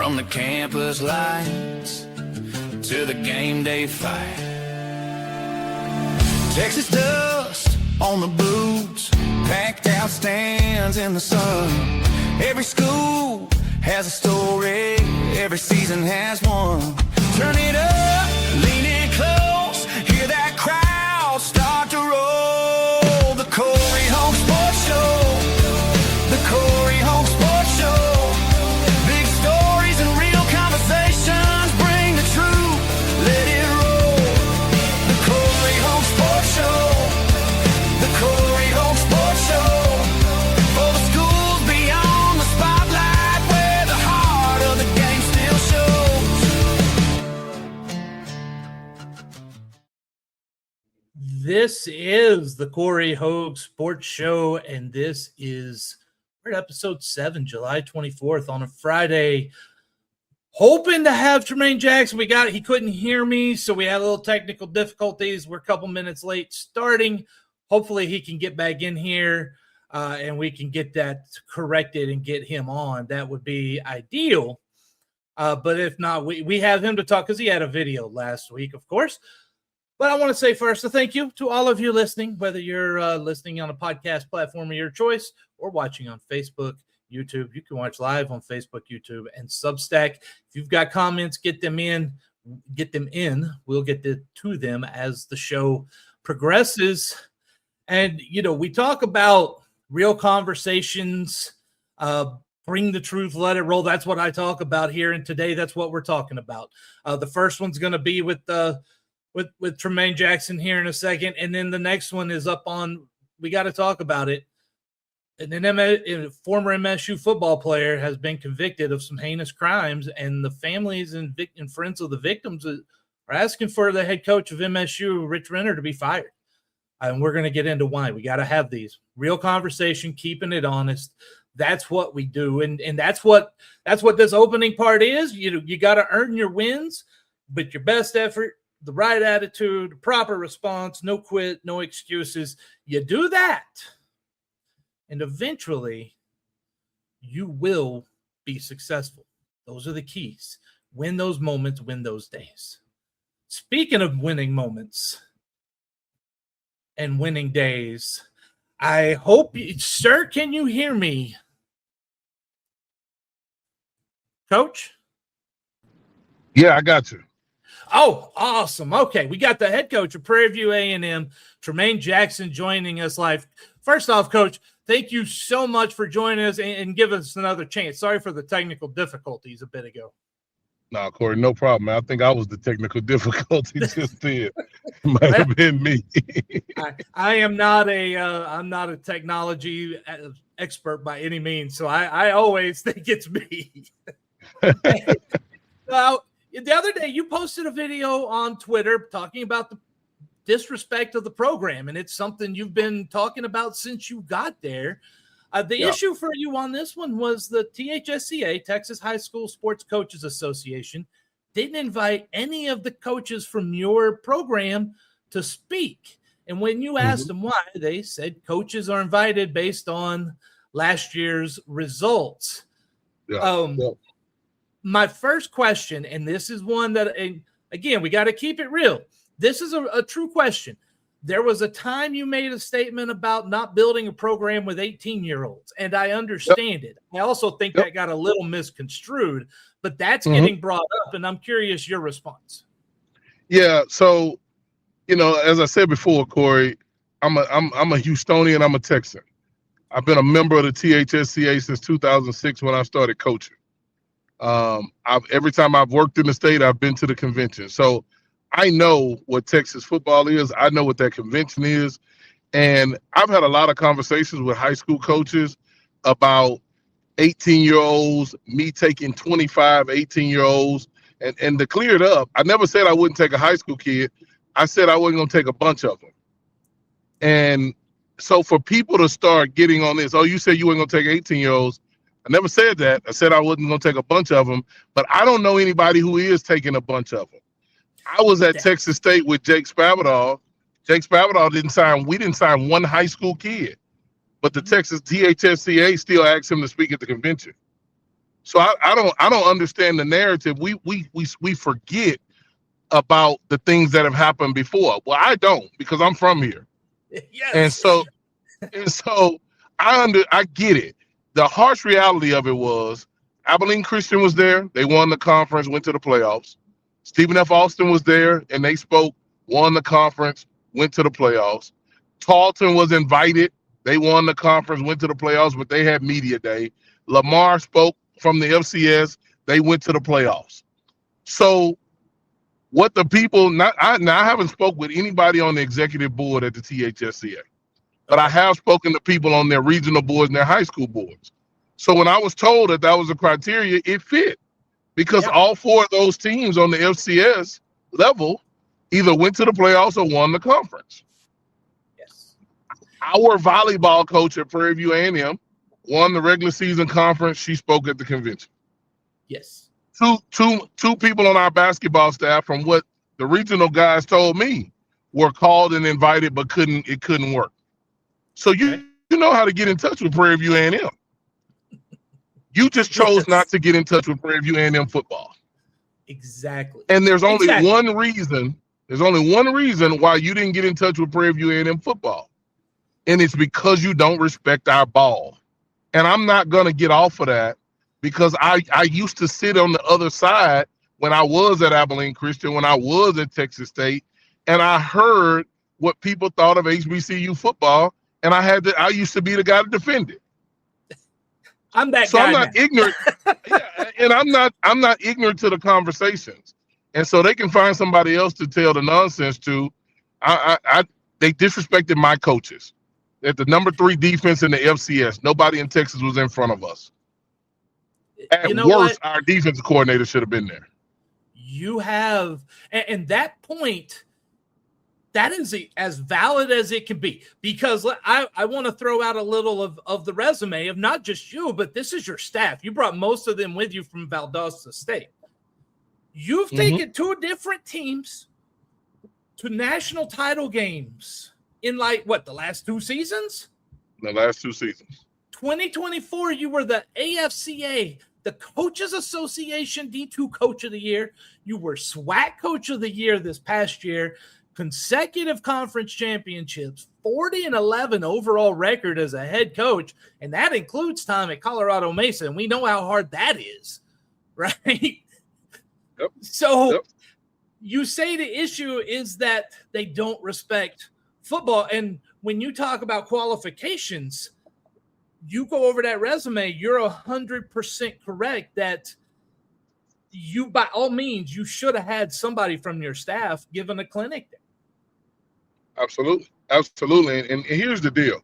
From the campus lights to the game day fight, Texas dust on the boots, packed out stands in the sun. Every school has a story, every season has one. Turn it up, lean in close, hear that crowd start to roll. The Cory Hogue Sports Show, the Cory Hogue Sports Show. Big stories and real conversations, bring the truth, let it roll. The Cory Hogue Sports Show, the Cory Hogue Sports Show. For the schools beyond the spotlight, where the heart of the game still shows. This is the Cory Hogue Sports Show, and this is we're at episode 7, July 24th on a Friday. Hoping to have Tremaine Jackson. He couldn't hear me, so we had a little technical difficulties. We're a couple minutes late starting. Hopefully he can get back in here and we can get that corrected and get him on. That would be ideal. But if not, we have him to talk because he had a video last week, of course. But I want to say first a thank you to all of you listening, whether you're listening on a podcast platform of your choice or watching on Facebook, YouTube. You can watch live on Facebook, YouTube, and Substack. If you've got comments, get them in. We'll get to them as the show progresses. And, we talk about real conversations, bring the truth, let it roll. That's what I talk about here. And today, that's what we're talking about. The first one's going to be with Tremaine Jackson here in a second. And then the next one is up on, we got to talk about it. And then a former MSU football player has been convicted of some heinous crimes, and the families and friends of the victims are asking for the head coach of MSU, Rich Renner, to be fired. And we're going to get into why. We got to have these real conversation, keeping it honest. That's what we do. And that's what this opening part is. You got to earn your wins, but your best effort, the right attitude, proper response, no quit, no excuses. You do that, and eventually you will be successful. Those are the keys. Win those moments, win those days. Speaking of winning moments and winning days, I hope sir, can you hear me? Coach? Yeah, I got you. Oh, awesome. Okay, we got the head coach of Prairie View A&M, Tremaine Jackson, joining us live. First off, Coach, thank you so much for joining us and giving us another chance. Sorry for the technical difficulties a bit ago. No, Cory, no problem, man. I think I was the technical difficulty just then. It might have been me. I am not I'm not a technology expert by any means, so I always think it's me. Well, the other day you posted a video on Twitter talking about the disrespect of the program, and it's something you've been talking about since you got there. The issue for you on this one was the THSCA, Texas High School Sports Coaches Association, didn't invite any of the coaches from your program to speak. And when you asked them why, they said coaches are invited based on last year's results. My first question, and this is one that, again, we got to keep it real. This is a true question. There was a time you made a statement about not building a program with 18-year-olds, and I understand it. I also think that got a little misconstrued, but that's getting brought up, and I'm curious your response. Yeah, so, as I said before, Cory, I'm a Houstonian, I'm a Texan. I've been a member of the THSCA since 2006 when I started coaching. Every time I've worked in the state, I've been to the convention. So I know what Texas football is. I know what that convention is. And I've had a lot of conversations with high school coaches about 18-year-olds, me taking 25 18-year-olds. And to clear it up, I never said I wouldn't take a high school kid. I said I wasn't going to take a bunch of them. And so for people to start getting on this, you said you weren't going to take 18-year-olds. I never said that. I said I wasn't going to take a bunch of them. But I don't know anybody who is taking a bunch of them. I was at Texas State with Jake Spavital. Jake Spavital we didn't sign one high school kid, but the Texas THSCA still asked him to speak at the convention. So I don't understand the narrative. We forget about the things that have happened before. Well, I don't, because I'm from here. Yes. And so I get it. The harsh reality of it was Abilene Christian was there. They won the conference, went to the playoffs. Stephen F. Austin was there, and they spoke, won the conference, went to the playoffs. Tarleton was invited. They won the conference, went to the playoffs, but they had media day. Lamar spoke from the FCS. They went to the playoffs. So what the people, I haven't spoke with anybody on the executive board at the THSCA, but I have spoken to people on their regional boards and their high school boards. So when I was told that was a criteria, it fit, because all four of those teams on the FCS level either went to the playoffs or won the conference. Yes. Our volleyball coach at Prairie View A&M won the regular season conference. She spoke at the convention. Yes. Two people on our basketball staff, from what the regional guys told me, were called and invited, but it couldn't work. So you know how to get in touch with Prairie View A&M. You just chose not to get in touch with Prairie View A&M football. Exactly. And there's only one reason. There's only one reason why you didn't get in touch with Prairie View A&M football, and it's because you don't respect our ball. And I'm not gonna get off of that, because I used to sit on the other side when I was at Abilene Christian, when I was at Texas State, and I heard what people thought of HBCU football, and I used to be the guy to defend it. I'm that so guy. I'm not now. ignorant, and I'm not ignorant to the conversations, and so they can find somebody else to tell the nonsense to. They disrespected my coaches at the number 3 defense in the FCS. Nobody in Texas was in front of us. At worst, our defensive coordinator should have been there. You have, and that point, that is as valid as it can be, because I want to throw out a little of the resume of not just you, but this is your staff. You brought most of them with you from Valdosta State. You've taken 2 different teams to national title games in the last 2 seasons? The last 2 seasons. 2024, you were the AFCA, the Coaches Association D2 Coach of the Year. You were SWAC Coach of the Year this past year. Consecutive conference championships, 40-11 overall record as a head coach, and that includes time at Colorado Mesa, and we know how hard that is, right? Yep. So you say the issue is that they don't respect football, and when you talk about qualifications, you go over that resume, you're 100% correct that you, by all means, you should have had somebody from your staff given a clinic there. Absolutely. And here's the deal.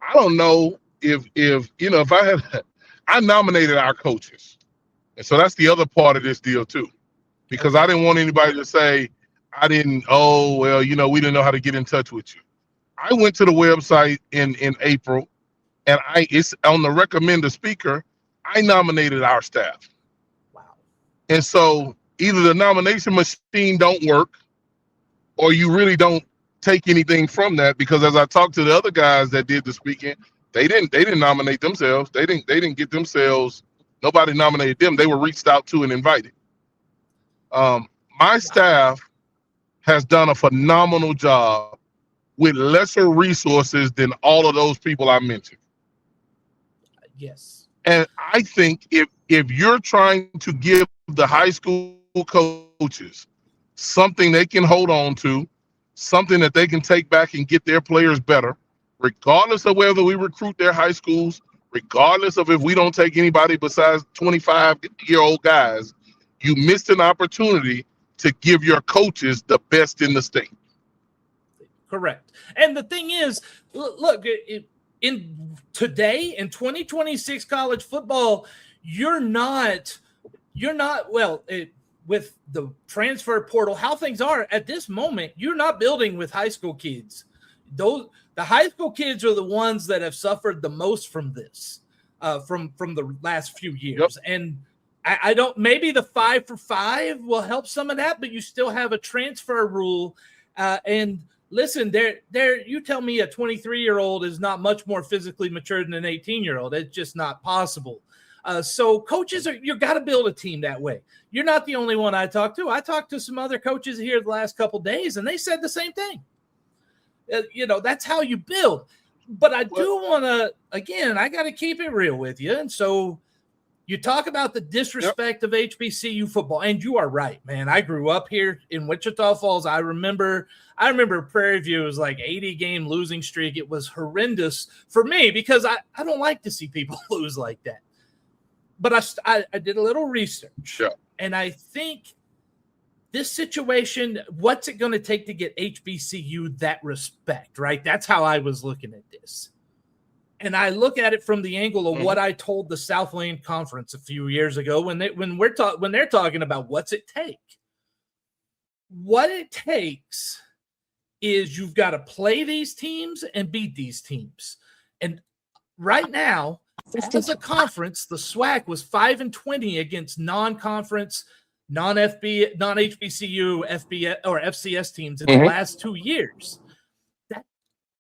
I don't know if I nominated our coaches. And so that's the other part of this deal too, because I didn't want anybody to say, we didn't know how to get in touch with you. I went to the website in April, and it's on the recommend a speaker. I nominated our staff. Wow. And so either the nomination machine don't work, or you really don't take anything from that, because as I talked to the other guys that did the speaking, they didn't nominate themselves. They didn't get themselves. Nobody nominated them. They were reached out to and invited. My staff has done a phenomenal job with lesser resources than all of those people I mentioned. Yes. And I think if you're trying to give the high school coaches something they can hold on to, something that they can take back and get their players better, regardless of whether we recruit their high schools, regardless of if we don't take anybody besides 25-year-old guys, you missed an opportunity to give your coaches the best in the state. Correct. And the thing is, look, in 2026 college football, with the transfer portal, how things are at this moment, you're not building with high school kids. The high school kids are the ones that have suffered the most from this, from the last few years. Yep. And I don't, maybe the 5 for 5 will help some of that, but you still have a transfer rule. And listen, you tell me a 23-year-old is not much more physically mature than an 18-year-old. It's just not possible. So coaches you got to build a team that way. You're not the only one I talked to. I talked to some other coaches here the last couple of days, and they said the same thing. That's how you build. But I do want to, again, I got to keep it real with you. And so you talk about the disrespect of HBCU football, and you are right, man. I grew up here in Wichita Falls. I remember Prairie View was like 80-game losing streak. It was horrendous for me because I don't like to see people lose like that. But I did a little research, and I think this situation, what's it going to take to get HBCU that respect, right? That's how I was looking at this. And I look at it from the angle of what I told the Southland Conference a few years ago when they're talking about what's it take. What it takes is you've got to play these teams and beat these teams. And right now, as a conference, the SWAC was 5-20 against non-conference, non-HBCU, FBS or FCS teams in the last 2 years.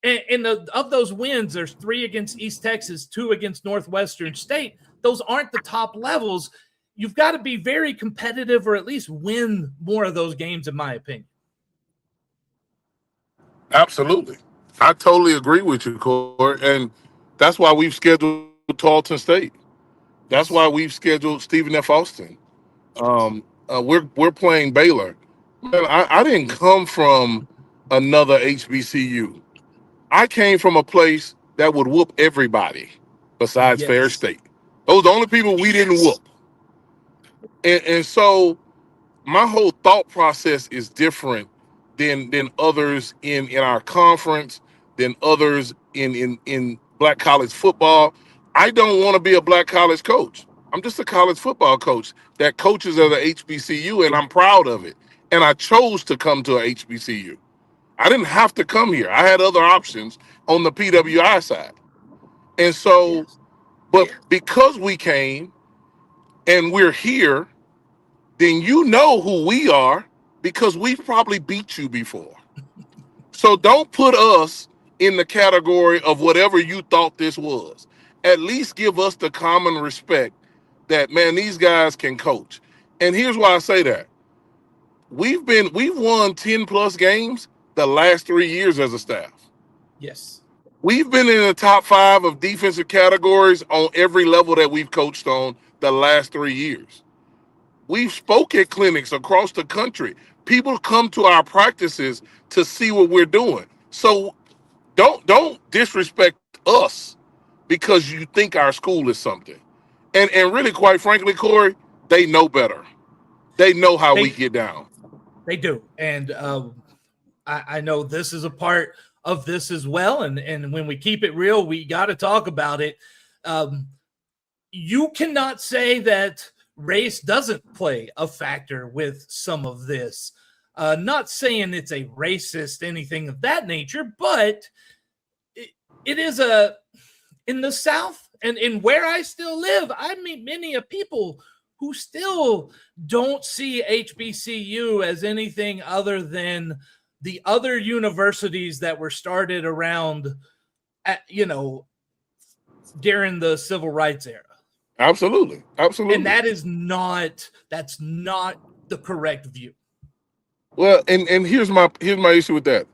And of those wins, there's 3 against East Texas, 2 against Northwestern State. Those aren't the top levels. You've got to be very competitive or at least win more of those games, in my opinion. Absolutely. I totally agree with you, Cory. And that's why we've scheduled Tarleton State. That's why we've scheduled Stephen F. Austin. We're playing Baylor. Man, I didn't come from another HBCU. I came from a place that would whoop everybody besides Fair State. Those are the only people we didn't whoop. And so my whole thought process is different than others in our conference, than others in black college football. I don't want to be a black college coach. I'm just a college football coach that coaches at a HBCU, and I'm proud of it. And I chose to come to a HBCU. I didn't have to come here. I had other options on the PWI side. And so, but because we came and we're here, then you know who we are because we've probably beat you before. So don't put us in the category of whatever you thought this was. At least give us the common respect that, man, these guys can coach. And here's why I say that. We've won 10 plus games the last 3 years as a staff. Yes. We've been in the top 5 of defensive categories on every level that we've coached on the last 3 years. We've spoke at clinics across the country. People come to our practices to see what we're doing. So don't disrespect us because you think our school is something. And really, quite frankly, Cory, they know better. They know how we get down. They do. And I know this is a part of this as well. And when we keep it real, we got to talk about it. You cannot say that race doesn't play a factor with some of this. Not saying it's a racist, anything of that nature, but it is in the South and in where I still live, I meet many of people who still don't see HBCU as anything other than the other universities that were started around, during the civil rights era. Absolutely. And that's not the correct view. Well, and here's my issue with that.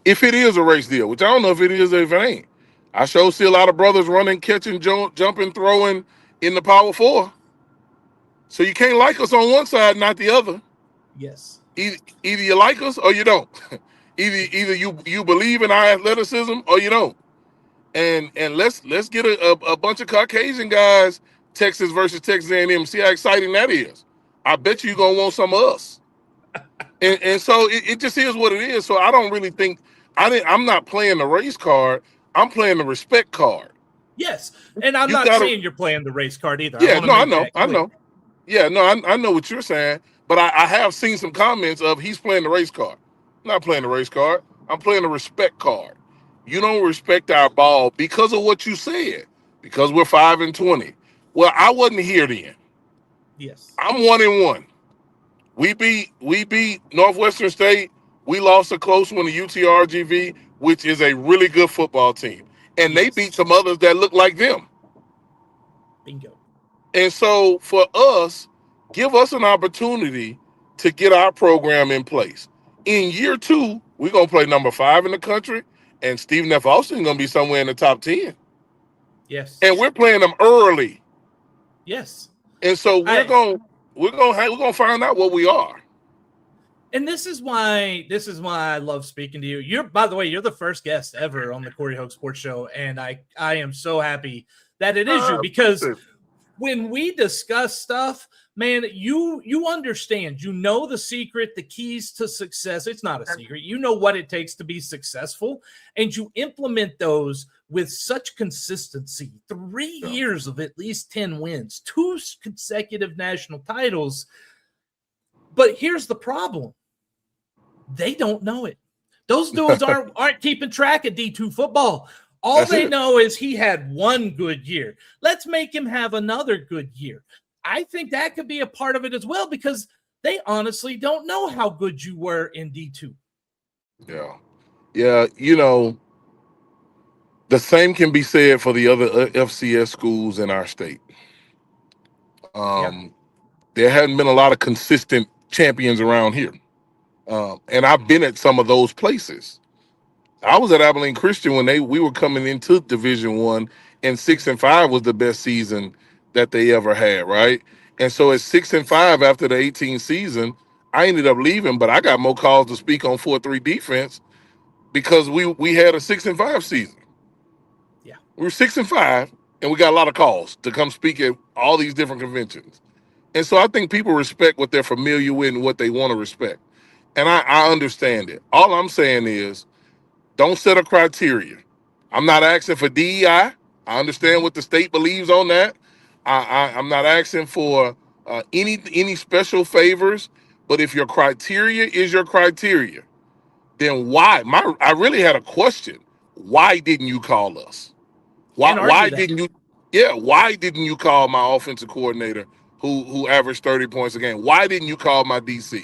If it is a race deal, which I don't know if it is or if it ain't, I sure see a lot of brothers running, catching, jumping, throwing in the Power 4. So you can't like us on one side, not the other. Yes. Either you like us or you don't. either you believe in our athleticism or you don't. And let's get a bunch of Caucasian guys, Texas versus Texas A&M. See how exciting that is. I bet you're gonna want some of us. and so it just is what it is. So I don't really think I'm not playing the race card. I'm playing the respect card. Yes, and I'm not saying you're playing the race card either. Yeah, I know. Yeah, no, I know what you're saying, but I have seen some comments of he's playing the race card. I'm not playing the race card. I'm playing the respect card. You don't respect our ball because of what you said, because we're 5-20. Well, I wasn't here then. Yes. I'm 1-1. We beat Northwestern State. We lost a close one to UTRGV, which is a really good football team. And they beat some others that look like them. Bingo. And so for us, give us an opportunity to get our program in place. In year 2, we're going to play number 5 in the country, and Stephen F. Austin is going to be somewhere in the top 10. Yes. And we're playing them early. Yes. And so we're going to find out what we are. And this is why I love speaking to you. By the way, you're the first guest ever on the Cory Hogue Sports Show, and I am so happy that it is you, because when we discuss stuff, man, you understand, you know the secret, the keys to success. It's not a secret. You know what it takes to be successful, and you implement those with such consistency. 3 years of at least 10 wins, 2 consecutive national titles. But here's the problem. They don't know it. Those dudes aren't keeping track of D2 football. All they know is he had 1 good year. Let's make him have another good year. I think that could be a part of it as well, because they honestly don't know how good you were in D2. Yeah. Yeah, the same can be said for the other FCS schools in our state. There hadn't been a lot of consistent champions around here. And I've been at some of those places. I was at Abilene Christian when we were coming into Division I, and 6-5 was the best season that they ever had, right? And so at 6-5 after the 18th season, I ended up leaving, but I got more calls to speak on 4-3 defense because we had a 6-5 season. Yeah, we were 6-5, and we got a lot of calls to come speak at all these different conventions. And so I think people respect what they're familiar with and what they want to respect. And I understand it. All I'm saying is, don't set a criteria. I'm not asking for DEI. I understand what the state believes on that. I'm not asking for any special favors. But if your criteria is your criteria, then why? I really had a question. Why didn't you call us? Why didn't you? Yeah, why didn't you call my offensive coordinator who averaged 30 points a game? Why didn't you call my DC?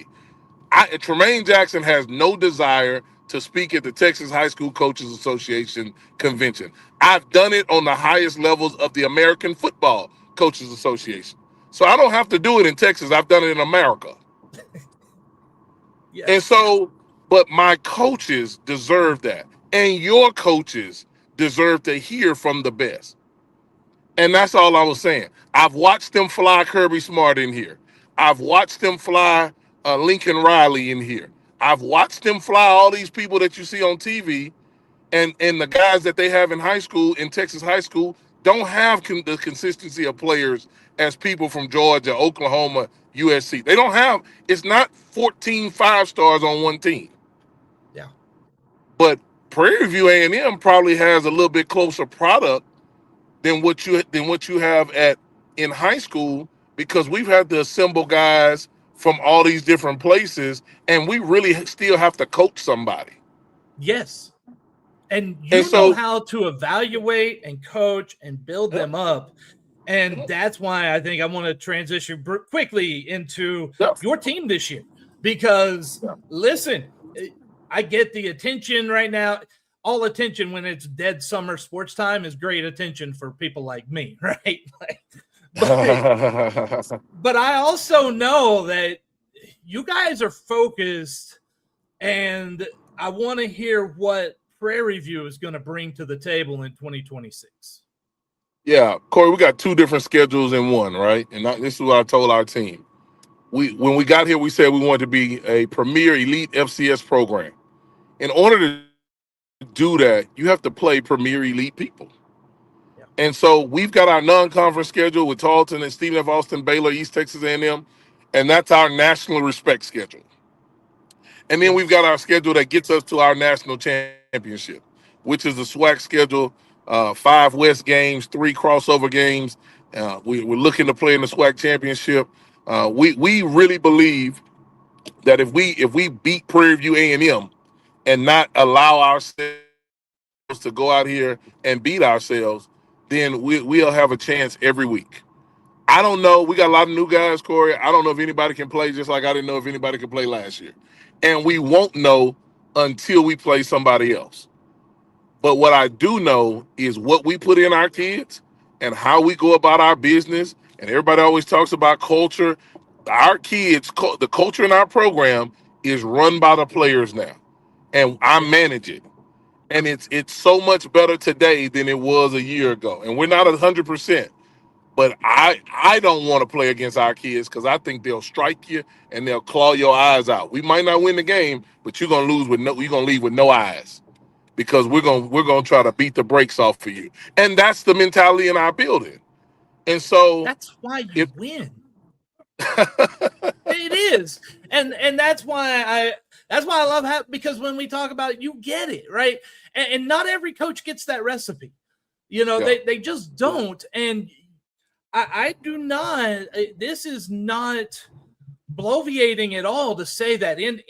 Tremaine Jackson has no desire to speak at the Texas High School Coaches Association convention. I've done it on the highest levels of the American Football Coaches Association. So I don't have to do it in Texas. I've done it in America. Yes. And so, but my coaches deserve that. And your coaches deserve to hear from the best. And that's all I was saying. I've watched them fly Kirby Smart in here. I've watched them fly Lincoln Riley in here. I've watched them fly all these people that you see on TV, and the guys that they have in high school, in Texas high school, don't have the consistency of players as people from Georgia, Oklahoma, USC. They don't have, it's not 14 5-stars on one team. Yeah. But Prairie View A&M probably has a little bit closer product than what you have in high school, because we've had to assemble guys from all these different places, and we really still have to coach somebody. Yes. And you know how to evaluate and coach and build them up. And that's why I think I want to transition quickly into your team this year. Because, listen, I get the attention right now. All attention when it's dead summer sports time is great attention for people like me, right? But I also know that you guys are focused, and I want to hear what Prairie View is going to bring to the table in 2026. Yeah, Cory, we got 2 different schedules in one, right? And this is what I told our team. When we got here, we said we wanted to be a premier elite FCS program. In order to do that, you have to play premier elite people. Yeah. And so we've got our non-conference schedule with Tarleton and Stephen F. Austin, Baylor, East Texas A&M, and that's our national respect schedule. And then we've got our schedule that gets us to our national championship, which is the SWAC schedule, 5 West games, 3 crossover games. We're looking to play in the SWAC championship. We really believe that if we beat Prairie View A&M and not allow ourselves to go out here and beat ourselves, then we'll have a chance every week. I don't know. We got a lot of new guys, Cory. I don't know if anybody can play, just like I didn't know if anybody could play last year. And we won't know until we play somebody else. But what I do know is what we put in our kids and how we go about our business And everybody always talks about culture. Our kids, the culture in our program is run by the players now, and I manage it. And it's so much better today than it was a year ago. And we're not 100%, but I don't want to play against our kids because I think they'll strike you and they'll claw your eyes out. We might not win the game, but you're gonna leave with no eyes because we're gonna try to beat the brakes off for you. And that's the mentality in our building. And so That's why you win. It is. And that's why I love how, because when we talk about it, you get it, right? And not every coach gets that recipe. You know, they just don't. And I do not, this is not bloviating at all to say that in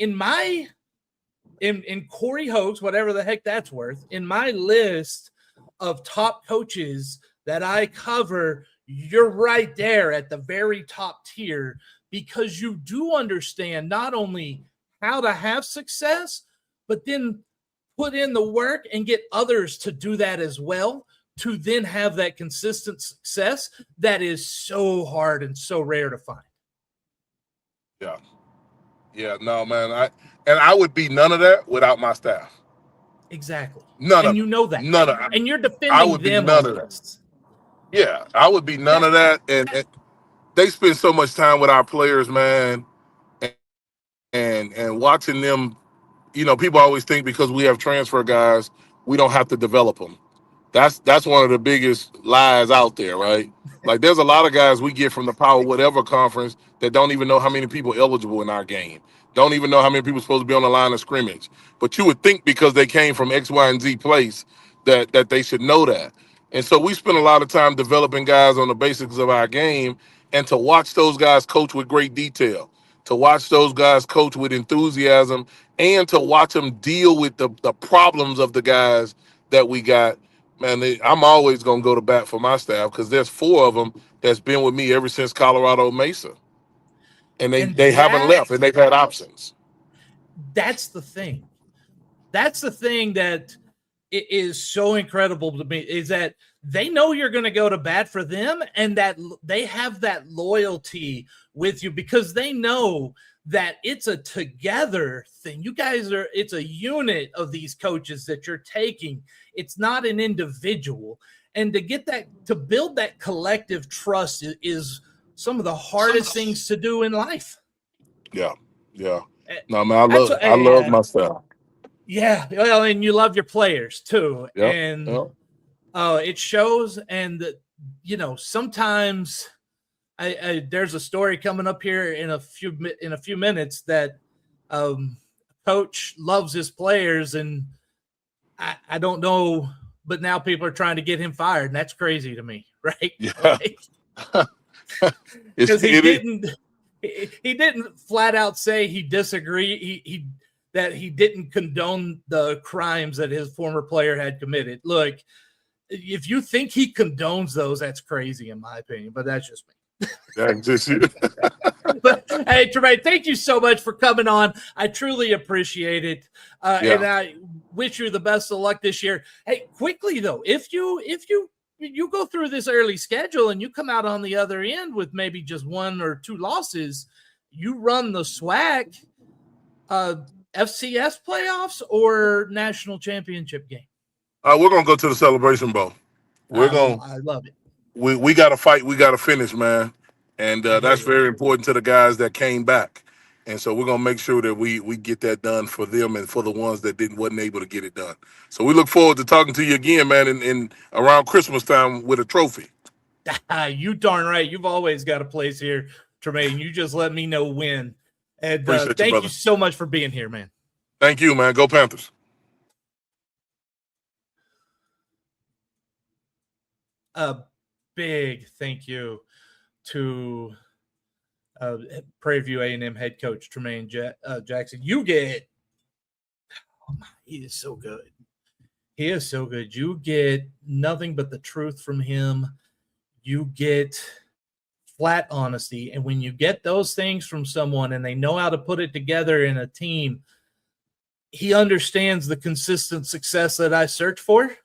Cory Hogue's, whatever the heck that's worth, in my list of top coaches that I cover, you're right there at the very top tier because you do understand not only how to have success, but then put in the work and get others to do that as well, to then have that consistent success that is so hard and so rare to find. Yeah. Yeah, no, man. I would be none of that without my staff. Exactly. None of you know that. None of and you're defending I would be them none on of that. this. Yeah, I would be none of that. And they spend so much time with our players, man, and watching them. You know, people always think because we have transfer guys, we don't have to develop them. That's one of the biggest lies out there, right? Like there's a lot of guys we get from the Power Whatever conference that don't even know how many people eligible in our game. Don't even know how many people are supposed to be on the line of scrimmage. But you would think because they came from X, Y, and Z place that they should know that. And so we spend a lot of time developing guys on the basics of our game, and to watch those guys coach with great detail, to watch those guys coach with enthusiasm, and to watch them deal with the problems of the guys that we got. Man, I'm always going to go to bat for my staff because there's 4 of them that's been with me ever since Colorado Mesa. And they haven't left, and they've had options. That's the thing. That's the thing that is so incredible to me, is that they know you're going to go to bat for them, and that they have that loyalty with you because they know that it's a together thing. You guys it's a unit of these coaches that you're taking. It's not an individual. And to build that collective trust is some of the hardest things to do in life. Yeah. Yeah. No, man, I love my staff. Yeah. Well, and you love your players too. Yep. And yep. It shows. And, sometimes there's a story coming up here in a few minutes that coach loves his players, and I don't know, but now people are trying to get him fired, and that's crazy to me, right? Yeah. Because he didn't flat out say he disagreed. That he didn't condone the crimes that his former player had committed. Look, if you think he condones those, that's crazy in my opinion, but that's just me. That's just you. But hey, Tremaine, thank you so much for coming on. I truly appreciate it. And I wish you the best of luck this year. Hey, quickly though, if you go through this early schedule and you come out on the other end with maybe just 1 or 2 losses, you run the SWAC FCS playoffs or national championship game? We're gonna go to the Celebration Bowl. I love it. We got to fight. We got to finish, man. And that's very important to the guys that came back. And so we're going to make sure that we get that done for them and for the ones that wasn't able to get it done. So we look forward to talking to you again, man, in around Christmas time with a trophy. You darn right. You've always got a place here, Tremaine. You just let me know when. And thank you so much for being here, man. Thank you, man. Go Panthers. A big thank you to Prairie View A&M head coach Tremaine Jackson. He is so good. He is so good. You get nothing but the truth from him. You get flat honesty. And when you get those things from someone and they know how to put it together in a team, he understands the consistent success that I search for.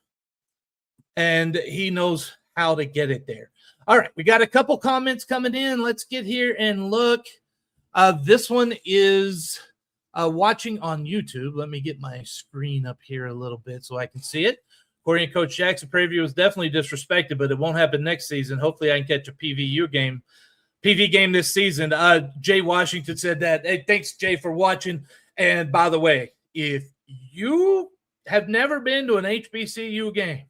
And he knows how to get it there. All right, we got a couple comments coming in. Let's get here and look. This one is watching on YouTube. Let me get my screen up here a little bit so I can see it. Cory and Coach Jackson, Prairie View was definitely disrespected, but it won't happen next season. Hopefully I can catch a PV game this season. Jay Washington said that. Hey, thanks, Jay, for watching. And by the way, if you have never been to an HBCU game,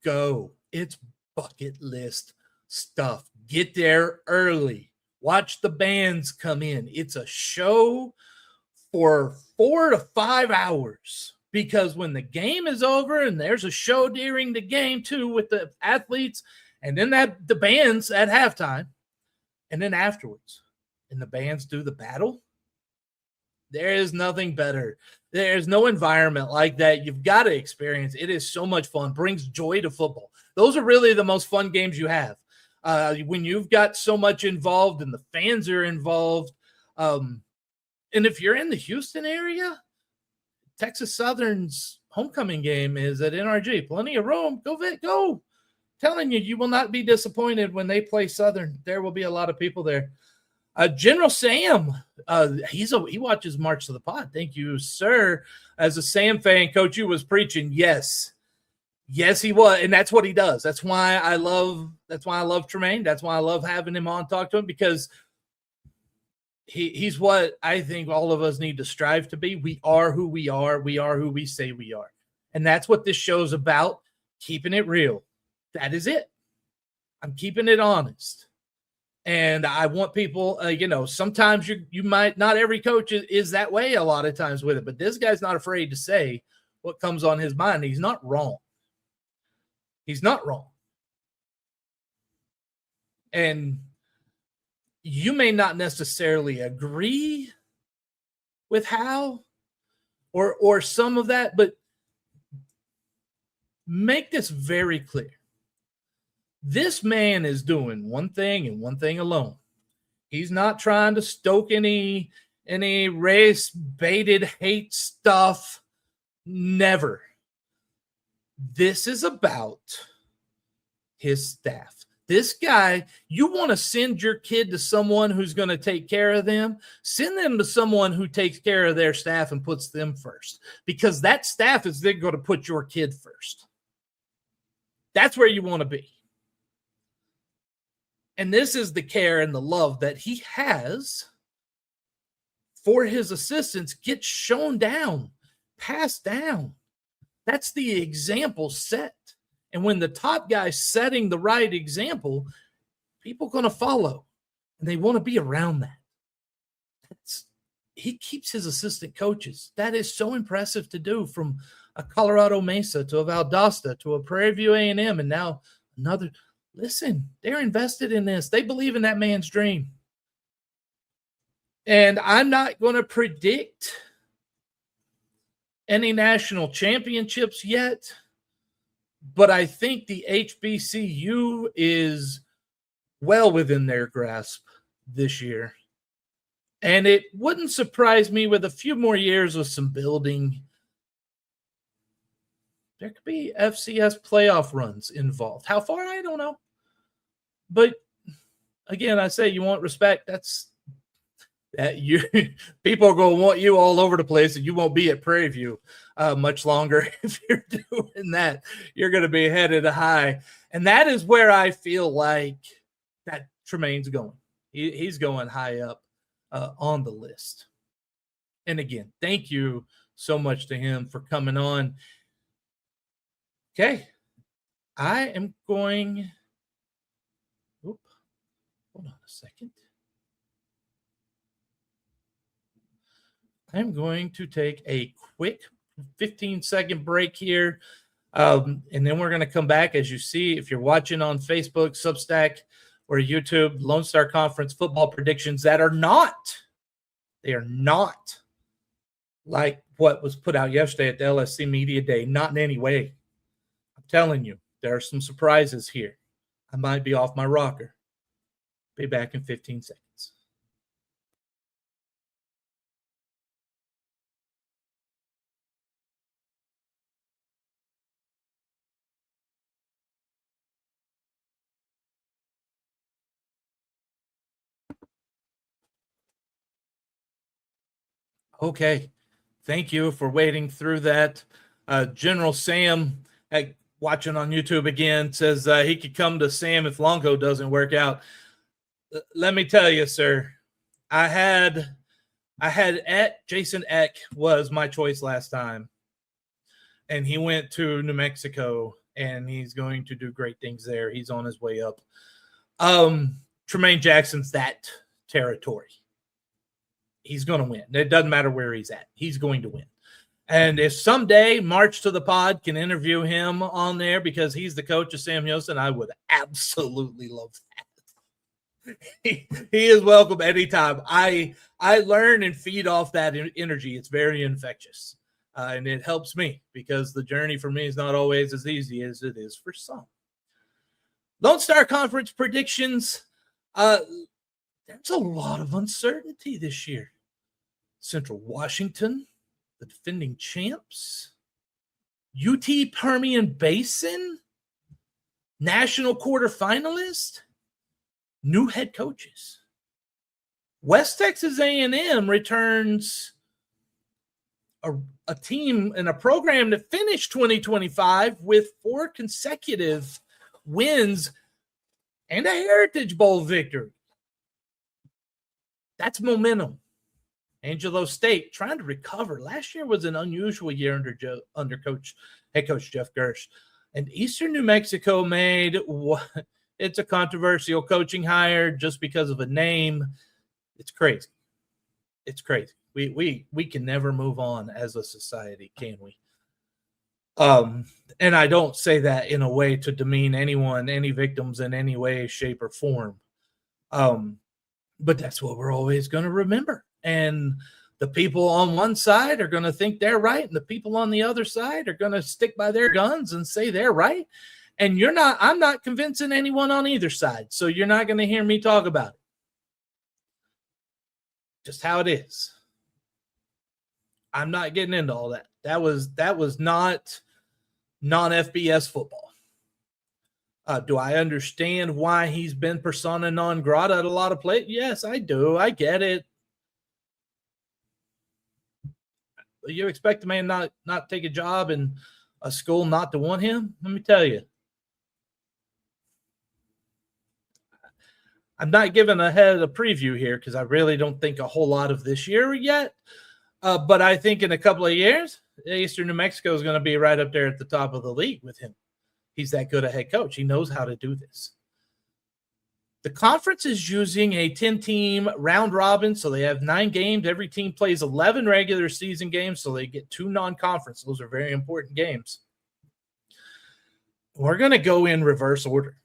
go. It's bucket list stuff. Get there early. Watch the bands come in. It's a show for 4 to 5 hours, because when the game is over and there's a show during the game too with the athletes, and then the bands at halftime, and then afterwards, and the bands do the battle, there is nothing better. There's no environment like that. You've got to experience. It is so much fun. Brings joy to football. Those are really the most fun games you have. When you've got so much involved and the fans are involved. And if you're in the Houston area, Texas Southern's homecoming game is at NRG. Plenty of room. Go. Telling you, you will not be disappointed when they play Southern. There will be a lot of people there. General Sam, he watches March to the Pod. Thank you, sir. As a Sam fan, Coach, you was preaching. Yes, he was, and that's what he does. That's why I love Tremaine. That's why I love having him on, talk to him, because he's what I think all of us need to strive to be. We are who we are. We are who we say we are, and that's what this show's about. Keeping it real. That is it. I'm keeping it honest. And I want people, sometimes you might, not every coach is that way a lot of times with it, but this guy's not afraid to say what comes on his mind. He's not wrong. He's not wrong. And you may not necessarily agree with how or some of that, but make this very clear. This man is doing one thing and one thing alone. He's not trying to stoke any race-baited hate stuff. Never. This is about his staff. This guy, you want to send your kid to someone who's going to take care of them, send them to someone who takes care of their staff and puts them first, because that staff is then going to put your kid first. That's where you want to be. And this is the care and the love that he has for his assistants gets shown down, passed down. That's the example set. And when the top guy's setting the right example, people are going to follow. And they want to be around that. He keeps his assistant coaches. That is so impressive to do, from a Colorado Mesa to a Valdosta to a Prairie View A&M, and now another. Listen, they're invested in this. They believe in that man's dream. And I'm not going to predict any national championships yet, but I think the HBCU is well within their grasp this year. And it wouldn't surprise me, with a few more years of some building, there could be FCS playoff runs involved. How far? I don't know. But again, I say you want respect. That's that you people are going to want you all over the place, and you won't be at Prairie View much longer if you're doing that. You're going to be headed high, and that is where I feel like that Tremaine's going. He's going high up on the list. And again, thank you so much to him for coming on. Okay, I am going. Hold on a second. I'm going to take a quick 15-second break here, and then we're going to come back. As you see, if you're watching on Facebook, Substack, or YouTube, Lone Star Conference football predictions that are not like what was put out yesterday at the LSC Media Day, not in any way. I'm telling you, there are some surprises here. I might be off my rocker. Be back in 15 seconds. Okay. Thank you for waiting through that. General Sam, watching on YouTube again, says he could come to Sam if Longo doesn't work out. Let me tell you, sir, I had Jason Eck was my choice last time, and he went to New Mexico, and he's going to do great things there. He's on his way up. Tremaine Jackson's that territory. He's going to win. It doesn't matter where he's at. He's going to win. And if someday March to the Pod can interview him on there because he's the coach of Sam Houston, I would absolutely love that. He is welcome anytime. I learn and feed off that energy. It's very infectious. And it helps me because the journey for me is not always as easy as it is for some. Lone Star Conference predictions. There's a lot of uncertainty this year. Central Washington, the defending champs, UT Permian Basin, national quarterfinalist, new head coaches. West Texas A&M returns a team and a program that finished 2025 with 4 consecutive wins and a Heritage Bowl victory. That's momentum. Angelo State trying to recover. Last year was an unusual year under head coach Jeff Gersh. And Eastern New Mexico made it's a controversial coaching hire just because of a name. It's crazy. It's crazy. We can never move on as a society, can we? And I don't say that in a way to demean anyone, any victims in any way, shape, or form. But that's what we're always going to remember. And the people on one side are going to think they're right, and the people on the other side are going to stick by their guns and say they're right. And I'm not convincing anyone on either side. So you're not going to hear me talk about it. Just how it is. I'm not getting into all that. That was not non-FBS football. Do I understand why he's been persona non grata at a lot of places? Yes, I do. I get it. You expect a man not take a job in a school not to want him? Let me tell you. I'm not giving ahead a preview here because I really don't think a whole lot of this year yet. But I think in a couple of years, Eastern New Mexico is going to be right up there at the top of the league with him. He's that good a head coach. He knows how to do this. The conference is using a 10-team round robin, so they have 9 games. Every team plays 11 regular season games, so they get 2 non-conference. Those are very important games. We're going to go in reverse order.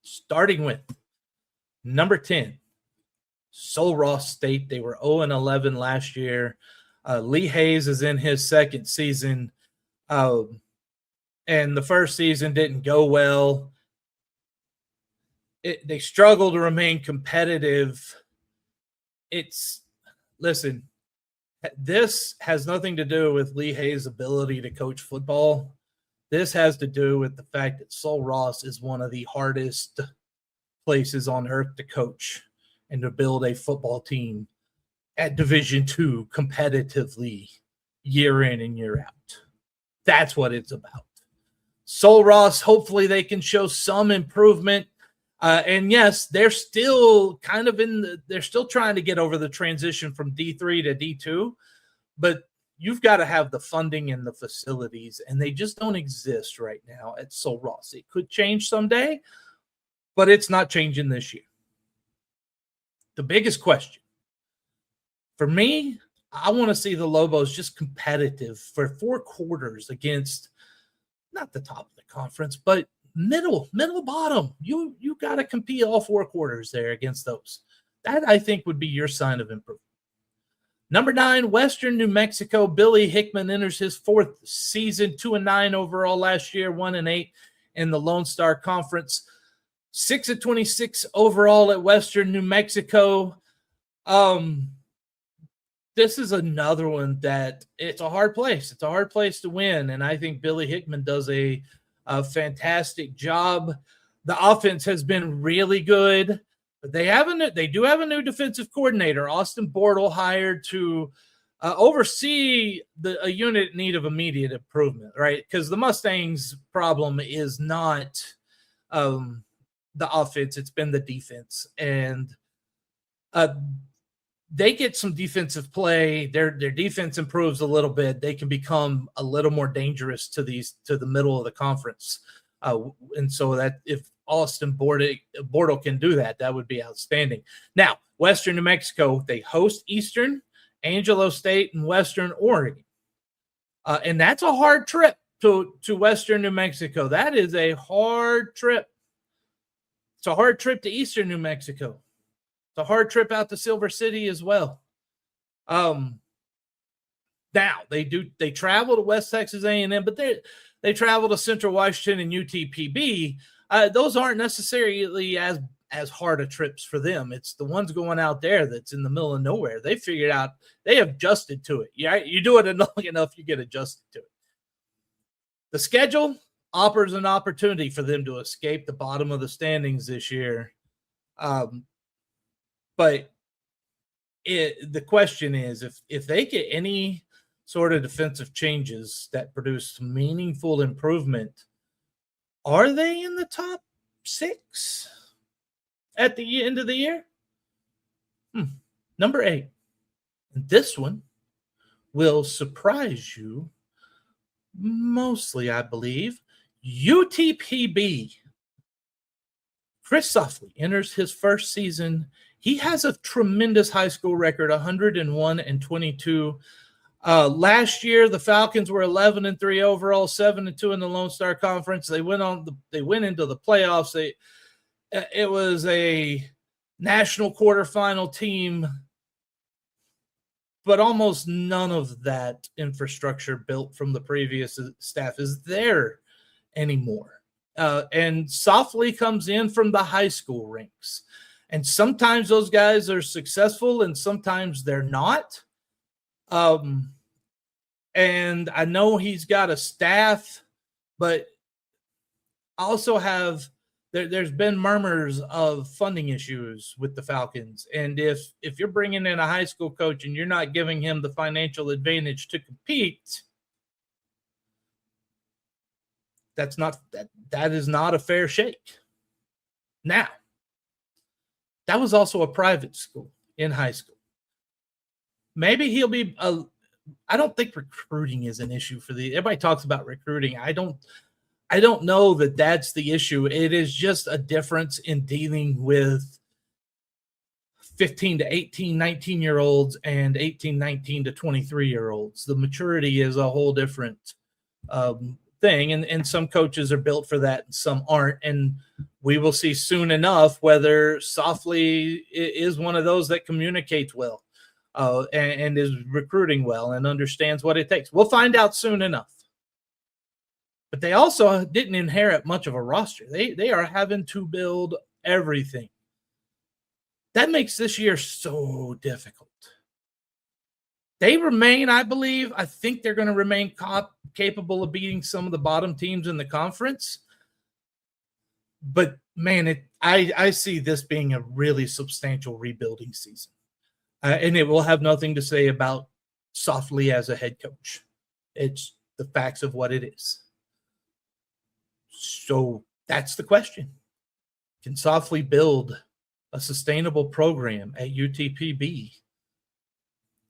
Starting with number 10, Sul Ross State. They were 0-11 last year. Lee Hayes is in his second season. And the first season didn't go well. They struggle to remain competitive. Listen, this has nothing to do with Lee Hayes' ability to coach football. This has to do with the fact that Sul Ross is one of the hardest places on earth to coach and to build a football team at Division II competitively year in and year out. That's what it's about. Sul Ross, hopefully they can show some improvement. And yes, they're still kind of they're still trying to get over the transition from D3 to D2, but you've got to have the funding and the facilities, and they just don't exist right now at Sul Ross. It could change someday, but it's not changing this year. The biggest question for me, I want to see the Lobos just competitive for 4 quarters against not the top of the conference, but middle bottom. You got to compete all 4 quarters there against those. That, I think, would be your sign of improvement. Number 9, Western New Mexico. Billy Hickman enters his 4th season, 2-9 overall last year, 1-8 in the Lone Star Conference. 6-26 overall at Western New Mexico. This is another one that it's a hard place. It's a hard place to win, and I think Billy Hickman does a fantastic job. The offense has been really good. But they do have a new defensive coordinator, Austin Bortle, hired to oversee a unit in need of immediate improvement, right? Because the Mustangs' problem is not the offense; it's been the defense, and they get some defensive play. Their defense improves a little bit. They can become a little more dangerous to the middle of the conference, and so that if Austin Bortle can do that, that would be outstanding. Now, Western New Mexico, they host Eastern, Angelo State, and Western Oregon. And that's a hard trip to Western New Mexico. That is a hard trip. It's a hard trip to Eastern New Mexico. It's a hard trip out to Silver City as well. Now, they travel to West Texas A&M, but they travel to Central Washington and UTPB. Those aren't necessarily as hard of trips for them. It's the ones going out there that's in the middle of nowhere. They figured out, they have adjusted to it. Yeah, you do it long enough, you get adjusted to it. The schedule offers an opportunity for them to escape the bottom of the standings this year. But the question is, if they get any sort of defensive changes that produce meaningful improvement, are they in the top 6 at the end of the year? Number 8. And this one will surprise you mostly, I believe. UTPB. Chris Softly enters his first season. He has a tremendous high school record, 101-22. Last year, the Falcons were 11-3 overall, 7-2 in the Lone Star Conference. They went into the playoffs. It was a national quarterfinal team, but almost none of that infrastructure built from the previous staff is there anymore. And Softly comes in from the high school ranks. And sometimes those guys are successful and sometimes they're not. And I know he's got a staff, but also there's been murmurs of funding issues with the Falcons. And if you're bringing in a high school coach and you're not giving him the financial advantage to compete, that is not a fair shake. Now, that was also a private school in high school. Maybe he'll be I don't think recruiting is an issue for everybody talks about recruiting. I don't know that that's the issue. It is just a difference in dealing with 15 to 18, 19-year-olds and 18, 19 to 23-year-olds. The maturity is a whole different thing, and some coaches are built for that and some aren't. And we will see soon enough whether Softly is one of those that communicates well. And is recruiting well and understands what it takes. We'll find out soon enough. But they also didn't inherit much of a roster. They are having to build everything. That makes this year so difficult. They remain, I think they're going to remain capable of beating some of the bottom teams in the conference. But, man, I see this being a really substantial rebuilding season. And it will have nothing to say about Softly as a head coach. It's the facts of what it is. So that's the question. Can Softly build a sustainable program at UTPB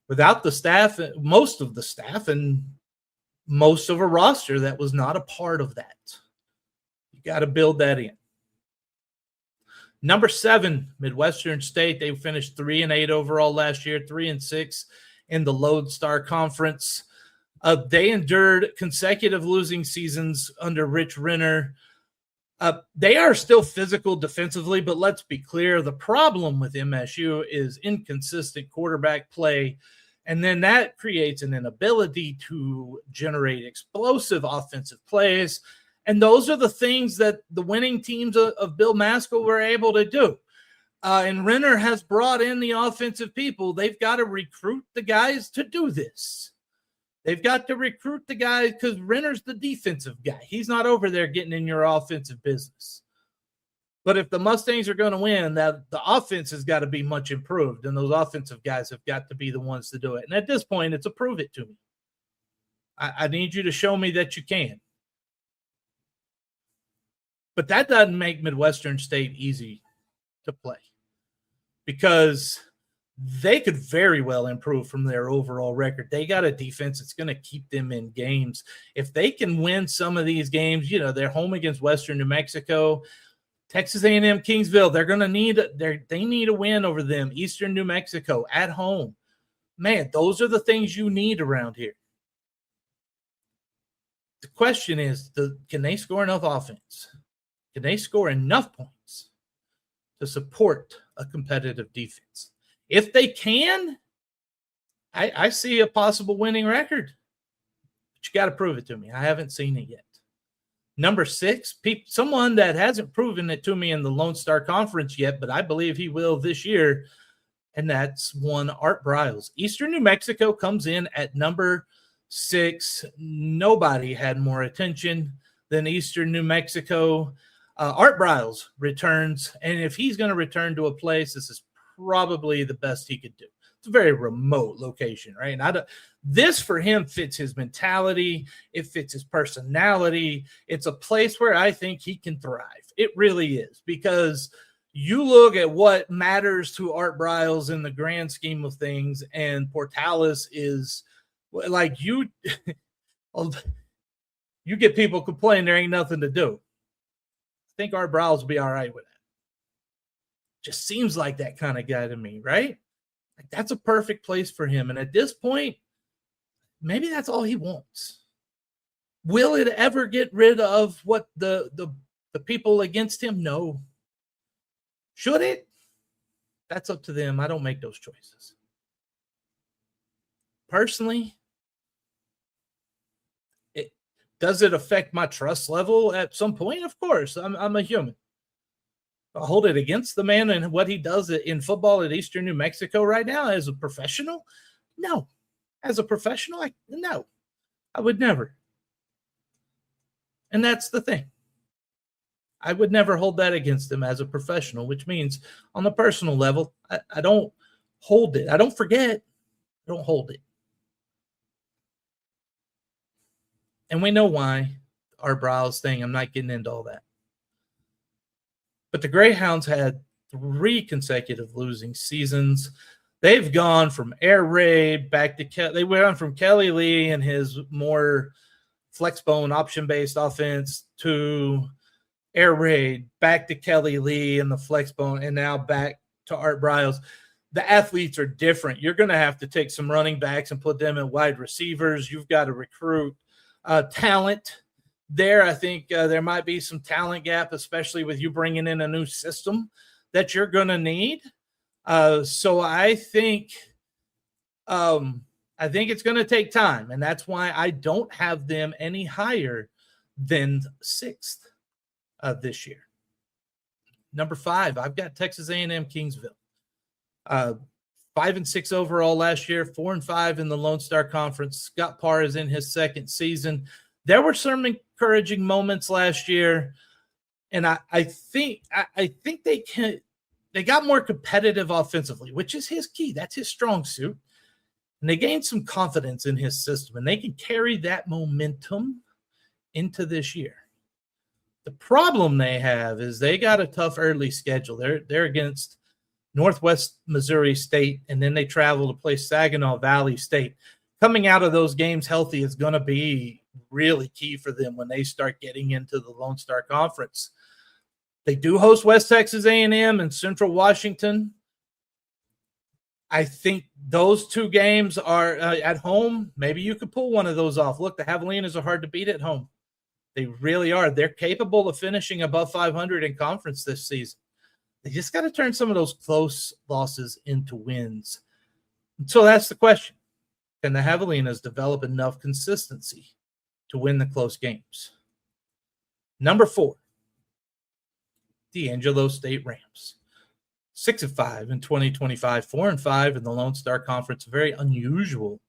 without the staff, most of the staff, and most of a roster that was not a part of that? You got to build that in. Number 7, Midwestern State. They finished 3-8 overall last year, 3-6 in the Lone Star Conference. They endured consecutive losing seasons under Rich Renner. They are still physical defensively, but let's be clear, the problem with MSU is inconsistent quarterback play, and then that creates an inability to generate explosive offensive plays. And those are the things that the winning teams of Bill Maskell were able to do. And Renner has brought in the offensive people. They've got to recruit the guys to do this. They've got to recruit the guys because Renner's the defensive guy. He's not over there getting in your offensive business. But if the Mustangs are going to win, that the offense has got to be much improved, and those offensive guys have got to be the ones to do it. And at this point, it's a prove it to me. I need you to show me that you can. But that doesn't make Midwestern State easy to play, because they could very well improve from their overall record. They got a defense that's going to keep them in games. If they can win some of these games, they're home against Western New Mexico, Texas A&M, Kingsville, they're going to need a win over them. Eastern New Mexico at home. Man, those are the things you need around here. The question is, can they score enough offense? Can they score enough points to support a competitive defense? If they can, I see a possible winning record. But you got to prove it to me. I haven't seen it yet. Number 6, someone that hasn't proven it to me in the Lone Star Conference yet, but I believe he will this year, and that's one Art Briles. Eastern New Mexico comes in at number 6. Nobody had more attention than Eastern New Mexico. Art Briles returns, and if he's going to return to a place, this is probably the best he could do. It's a very remote location, right? And this for him fits his mentality. It fits his personality. It's a place where I think he can thrive. It really is, because you look at what matters to Art Briles in the grand scheme of things, and Portales is like you get people complaining there ain't nothing to do. I think Art Briles will be all right with that. Just seems like that kind of guy to me, right? Like, that's a perfect place for him. And at this point, maybe that's all he wants. Will it ever get rid of what the people against him? No. Should it? That's up to them. I don't make those choices. Personally, does it affect my trust level at some point? Of course. I'm a human. I'll hold it against the man and what he does in football at Eastern New Mexico right now as a professional? No. As a professional? No. I would never. And that's the thing. I would never hold that against him as a professional, which means on the personal level, I don't hold it. I don't forget. I don't hold it. And we know why. Our Briles thing. I'm not getting into all that. But the Greyhounds had 3 consecutive losing seasons. They've gone from air raid back to they went from Kelly Lee and his more flexbone option-based offense to air raid, back to Kelly Lee and the flexbone, and now back to Art Briles. The athletes are different. You're going to have to take some running backs and put them in wide receivers. You've got to recruit talent. There, I think there might be some talent gap, especially with you bringing in a new system that you're going to need. So I think it's going to take time, and that's why I don't have them any higher than 6th this year. Number 5, I've got Texas A&M Kingsville. 5-6 overall last year, 4-5 in the Lone Star Conference. Scott Parr is in his 2nd season. There were some encouraging moments last year, and I think they got more competitive offensively, which is his key. That's his strong suit. And they gained some confidence in his system, and they can carry that momentum into this year. The problem they have is they got a tough early schedule. They're against Northwest Missouri State, and then they travel to play Saginaw Valley State. Coming out of those games healthy is going to be really key for them when they start getting into the Lone Star Conference. They do host West Texas A&M and Central Washington. I think those 2 games are at home. Maybe you could pull one of those off. Look, the Javelinas are hard to beat at home. They really are. They're capable of finishing above 500 in conference this season. They just got to turn some of those close losses into wins. And so that's the question. Can the Javelinas develop enough consistency to win the close games? Number 4, the Angelo State Rams. 6-5 in 2025, 4-5 in the Lone Star Conference. A very unusual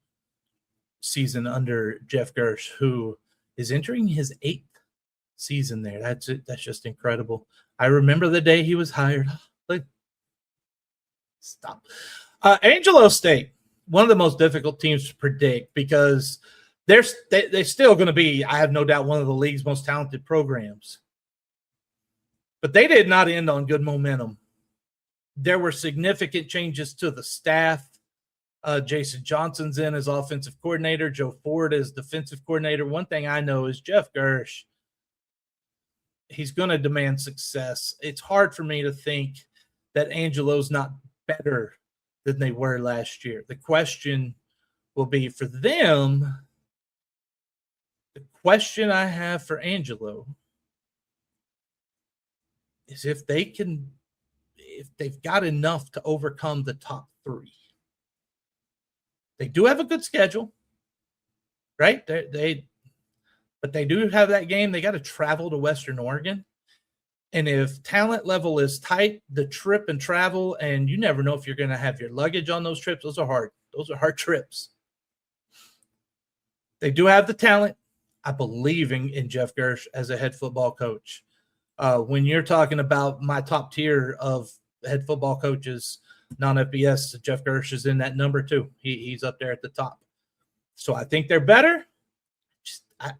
season under Jeff Gersh, who is entering his 8th season there. That's just incredible. I remember the day he was hired. Like, stop. Angelo State, one of the most difficult teams to predict because they're still going to be, I have no doubt, one of the league's most talented programs. But they did not end on good momentum. There were significant changes to the staff. Jason Johnson's in as offensive coordinator. Joe Ford as defensive coordinator. One thing I know is Jeff Gersh, he's going to demand success. It's hard for me to think that Angelo's not better than they were last year. The question will be for them, the question I have for Angelo is if they've got enough to overcome the top three. They do have a good schedule, right? But they do have that game. They got to travel to Western Oregon. And if talent level is tight, the trip and travel, and you never know if you're going to have your luggage on those trips. Those are hard. Those are hard trips. They do have the talent. I believe in Jeff Gersh as a head football coach. When you're talking about my top tier of head football coaches, non-FBS, Jeff Gersh is in that number two. He's up there at the top. So I think they're better.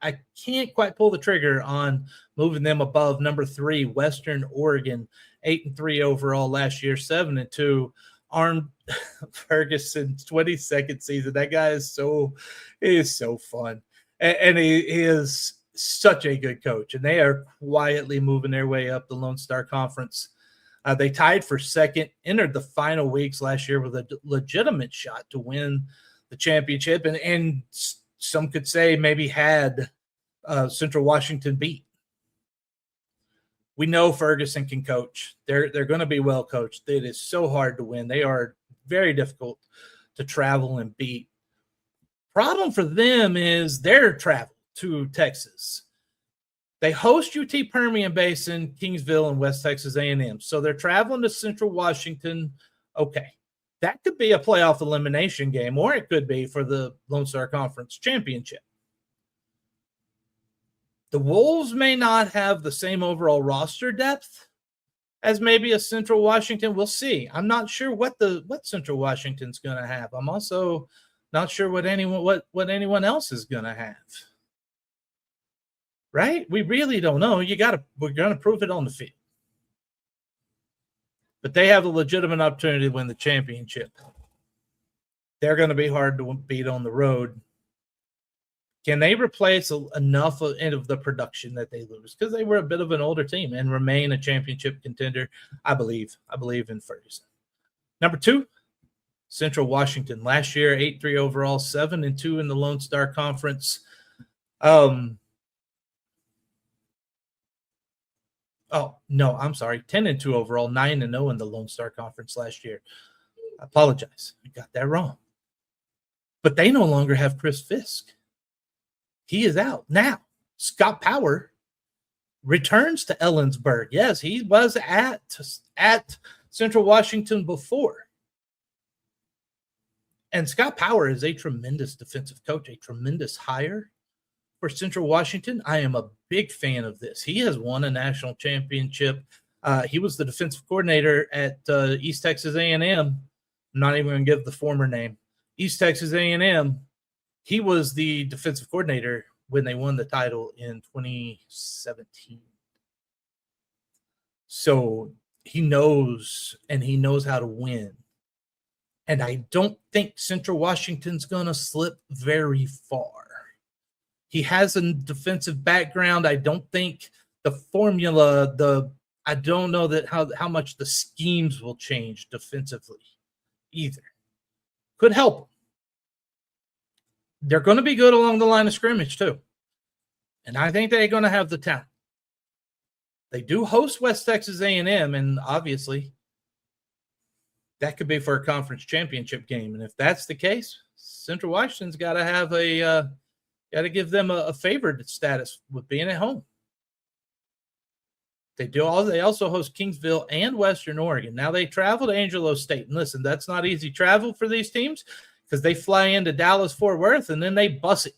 I can't quite pull the trigger on moving them above number 3, Western Oregon, 8-3 overall last year, 7-2. Arm Ferguson's 22nd season. That guy is so fun. And he is such a good coach. And they are quietly moving their way up the Lone Star Conference. They tied for second, entered the final weeks last year with a legitimate shot to win the championship. And some could say maybe had Central Washington beat. We know Ferguson can coach. They're going to be well coached. It is so hard to win. They are very difficult to travel and beat. Problem for them is their travel to Texas. They host UT Permian Basin, Kingsville, and West Texas A&M. So they're traveling to Central Washington. Okay. That could be a playoff elimination game, or it could be for the Lone Star Conference Championship. The Wolves may not have the same overall roster depth as maybe a Central Washington. We'll see. I'm not sure what Central Washington's going to have. I'm also not sure what anyone else is going to have. Right? We really don't know. We're going to prove it on the field. But they have a legitimate opportunity to win the championship. They're going to be hard to beat on the road. Can they replace enough of the production that they lose? Because they were a bit of an older team and remain a championship contender. I believe in Ferguson. Number 2, Central Washington. Last year, 8-3 overall, 7-2 in the Lone Star Conference. Oh, no, I'm sorry. 10-2 overall, 9-0 in the Lone Star Conference last year. I apologize. I got that wrong. But they no longer have Chris Fisk. He is out. Now, Scott Power returns to Ellensburg. Yes, he was at Central Washington before. And Scott Power is a tremendous defensive coach, a tremendous hire for Central Washington. I am a big fan of this. He has won a national championship. He was the defensive coordinator at East Texas A&M. I'm not even going to give the former name. East Texas A&M. He was the defensive coordinator when they won the title in 2017. So he knows how to win. And I don't think Central Washington's going to slip very far. He has a defensive background. I don't think the formula, I don't know that how much the schemes will change defensively either. Could help them. They're going to be good along the line of scrimmage too. And I think they're going to have the talent. They do host West Texas A&M, and obviously that could be for a conference championship game. And if that's the case, Central Washington's got to have got to give them a favored status with being at home. They also host Kingsville and Western Oregon. Now they travel to Angelo State. And listen, that's not easy travel for these teams because they fly into Dallas-Fort Worth and then they bus it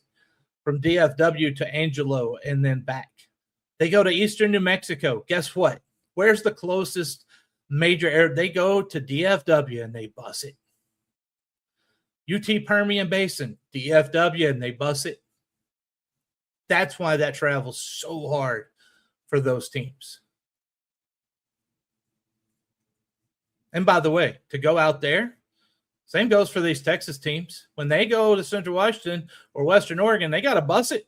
from DFW to Angelo and then back. They go to Eastern New Mexico. Guess what? Where's the closest major area? They go to DFW and they bus it. UT Permian Basin, DFW, and they bus it. That's why that travel's so hard for those teams. And by the way, to go out there, same goes for these Texas teams. When they go to Central Washington or Western Oregon, they got to bus it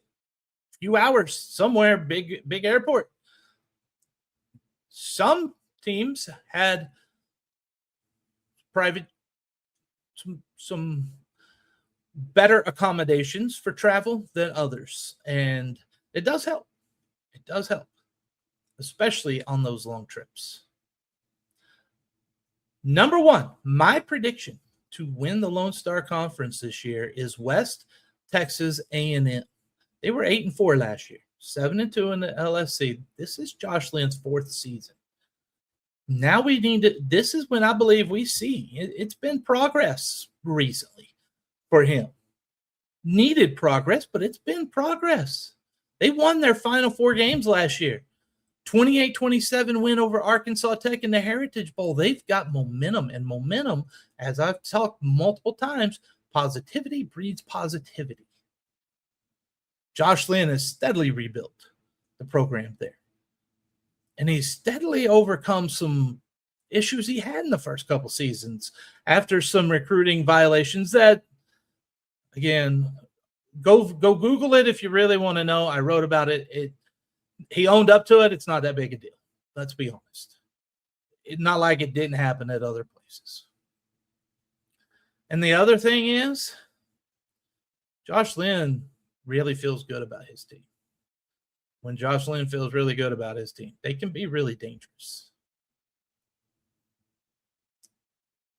a few hours somewhere, big airport. Some teams had private, some better accommodations for travel than others. And it does help. It does help, especially on those long trips. Number one, my prediction to win the Lone Star Conference this year is West Texas A&M. They were 8-4 last year, 7-2 in the LSC. This is Josh Lynn's fourth season. Now we need to, this is when I believe we see it's been progress recently for him. Needed progress, but it's been progress. They won their final 4 games last year. 28-27 win over Arkansas Tech in the Heritage Bowl. They've got momentum, and momentum, as I've talked multiple times, positivity breeds positivity. Josh Lynn has steadily rebuilt the program there. And he's steadily overcome some issues he had in the first couple seasons after some recruiting violations that, again, go Google it if you really want to know. I wrote about it. He owned up to it. It's not that big a deal. Let's be honest. It's not like it didn't happen at other places. And the other thing is, Josh Lynn really feels good about his team. When Josh Lynn feels really good about his team, they can be really dangerous.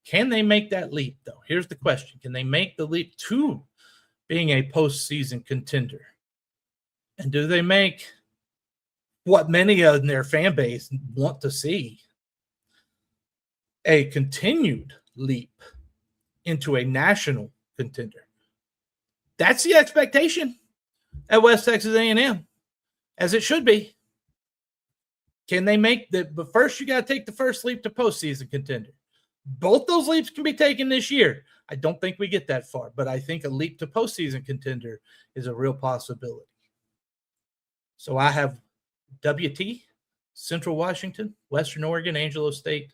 Can they make that leap, though? Here's the question. Can they make the leap to being a postseason contender? And do they make what many of their fan base want to see, a continued leap into a national contender? That's the expectation at West Texas A&M, as it should be. Can they make that? But first, you got to take the first leap to postseason contender. Both those leaps can be taken this year. I don't think we get that far, but I think a leap to postseason contender is a real possibility. So I have WT, Central Washington, Western Oregon, Angelo State,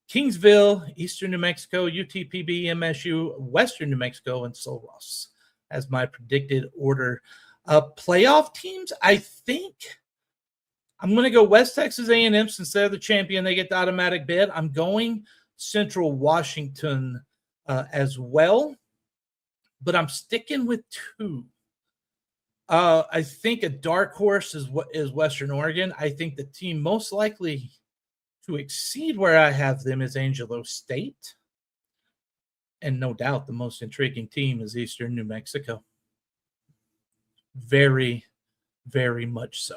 Kingsville, Eastern New Mexico, UTPB, MSU, Western New Mexico, and Sul Ross as my predicted order. Playoff teams, I think I'm going to go West Texas A&M since they're the champion. They get the automatic bid. I'm going Central Washington as well, but I'm sticking with 2. I think a dark horse is Western Oregon. I think the team most likely to exceed where I have them is Angelo State. And no doubt the most intriguing team is Eastern New Mexico. Very, very much so.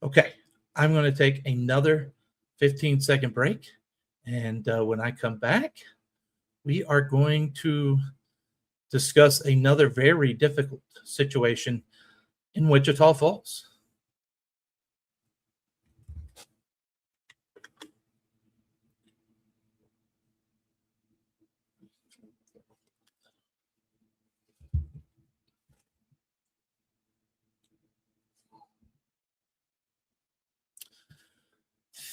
Okay, I'm going to take another 15-second break. And when I come back, we are going to discuss another very difficult situation in Wichita Falls.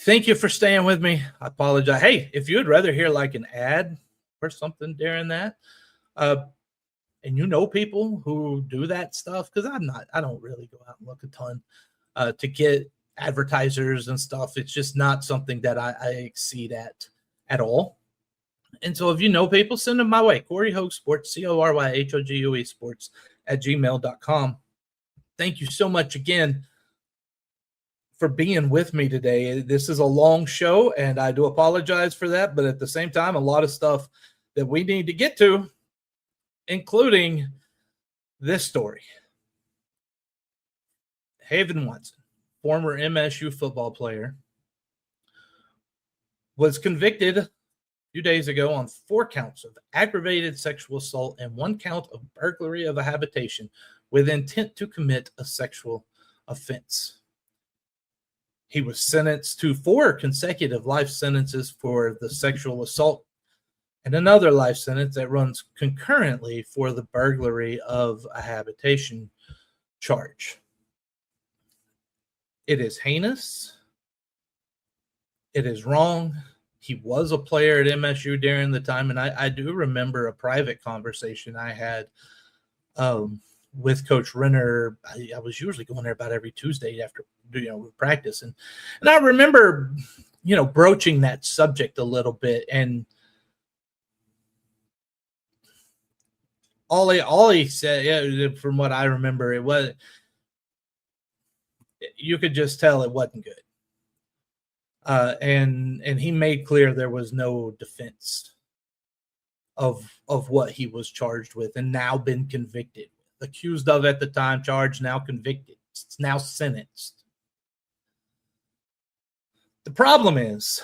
Thank you for staying with me. I apologize. Hey, if you would rather hear like an ad or something during that, and you know people who do that stuff, because I don't really go out and look a ton to get advertisers and stuff. It's just not something that I exceed at all. And so if you know people, send them my way. Cory Hogue Sports, CoryHogue Sports @gmail.com. Thank you so much again for being with me today. This is a long show, and I do apologize for that. But at the same time, a lot of stuff that we need to get to, including this story. Haven Watson, former MSU football player, was convicted a few days ago on 4 counts of aggravated sexual assault and 1 count of burglary of a habitation with intent to commit a sexual offense. He was sentenced to 4 consecutive life sentences for the sexual assault and another life sentence that runs concurrently for the burglary of a habitation charge. It is heinous. It is wrong. He was a player at MSU during the time, and I do remember a private conversation I had with Coach Renner. I was usually going there about every Tuesday after practice, and I remember broaching that subject a little bit, and all he said, from what I remember, you could just tell it wasn't good. And he made clear there was no defense of what he was charged with and now been convicted. Accused of at the time, charged, now convicted. It's now sentenced. The problem is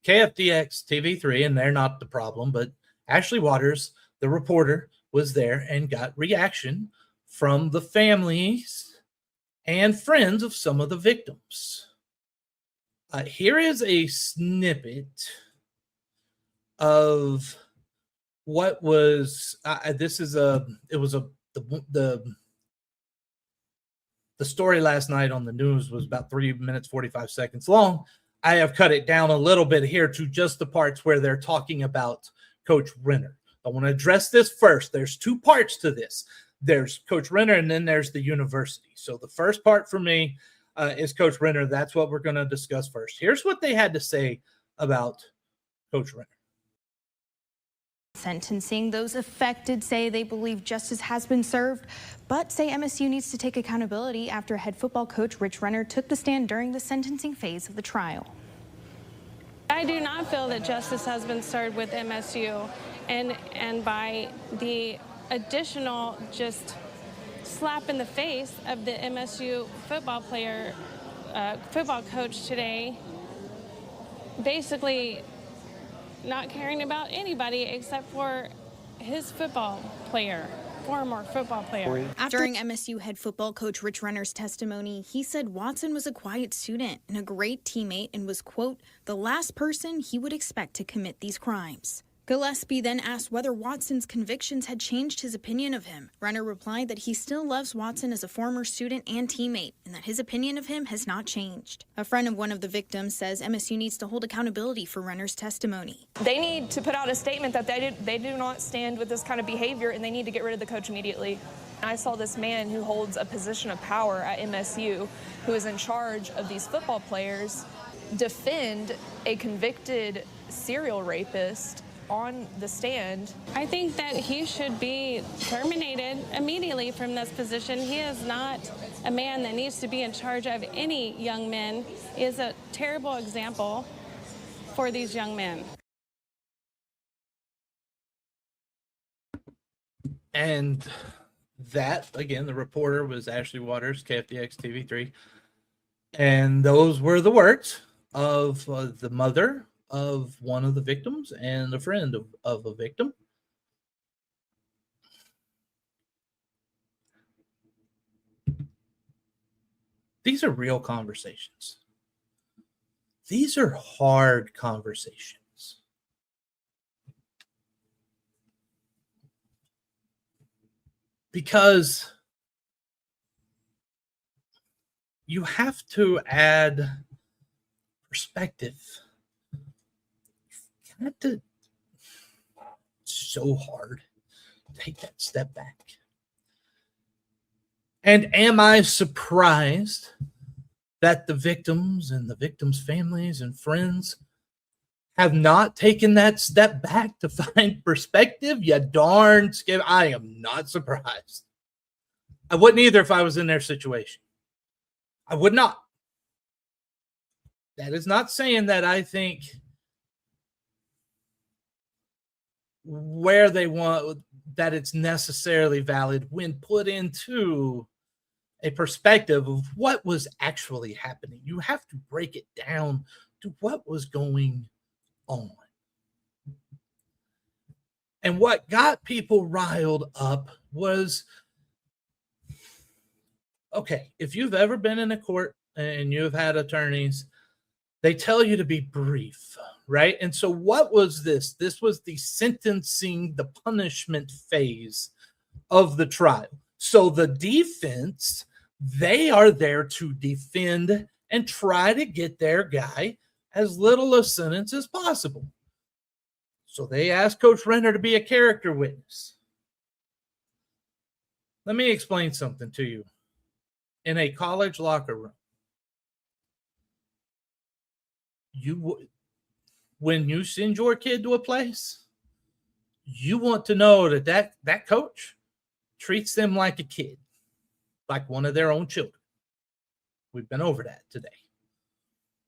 KFDX TV3, and they're not the problem, but Ashley Waters, the reporter, was there and got reaction from the families and friends of some of the victims. Here is a snippet of what was. The story last night on the news was about 3 minutes 45 seconds long. I have cut it down a little bit here to just the parts where they're talking about Coach Renner. I want to address this first. There's 2 parts to this. There's Coach Renner, and then there's the university. So the first part for me is Coach Renner. That's what we're going to discuss first. Here's what they had to say about Coach Renner. Sentencing. Those affected say they believe justice has been served, but say MSU needs to take accountability after head football coach Rich Renner took the stand during the sentencing phase of the trial. I do not feel that justice has been served with MSU, and by the additional just slap in the face of the MSU football coach today, basically not caring about anybody except for his former football player. During MSU head football coach Rich Renner's testimony, he said Watson was a quiet student and a great teammate and was, quote, the last person he would expect to commit these crimes. Gillespie then asked whether Watson's convictions had changed his opinion of him. Renner replied that he still loves Watson as a former student and teammate and that his opinion of him has not changed. A friend of one of the victims says MSU needs to hold accountability for Renner's testimony. They need to put out a statement that they do not stand with this kind of behavior, and they need to get rid of the coach immediately. I saw this man who holds a position of power at MSU, who is in charge of these football players, defend a convicted serial rapist on the stand. I think that he should be terminated immediately from this position. He is not a man that needs to be in charge of any young men. He is a terrible example for these young men. And that, again, the reporter was Ashley Waters, KFDX TV3. And those were the words of the mother of one of the victims and a friend of a victim. These are real conversations. These are hard conversations. Because you have to add perspective. It's so hard to take that step back. And am I surprised that the victims and the victims' families and friends have not taken that step back to find perspective? You darn skip. I am not surprised. I wouldn't either if I was in their situation. I would not. That is not saying that I think where they want that it's necessarily valid when put into a perspective of what was actually happening. You have to break it down to what was going on. And what got people riled up was, okay, if you've ever been in a court and you have had attorneys, they tell you to be brief, right? And so what was this? This was the sentencing, the punishment phase of the trial. So the defense, they are there to defend and try to get their guy as little a sentence as possible. So they asked Coach Renner to be a character witness. Let me explain something to you. In a college locker room, when you send your kid to a place, you want to know that coach treats them like a kid, like one of their own children. We've been over that today.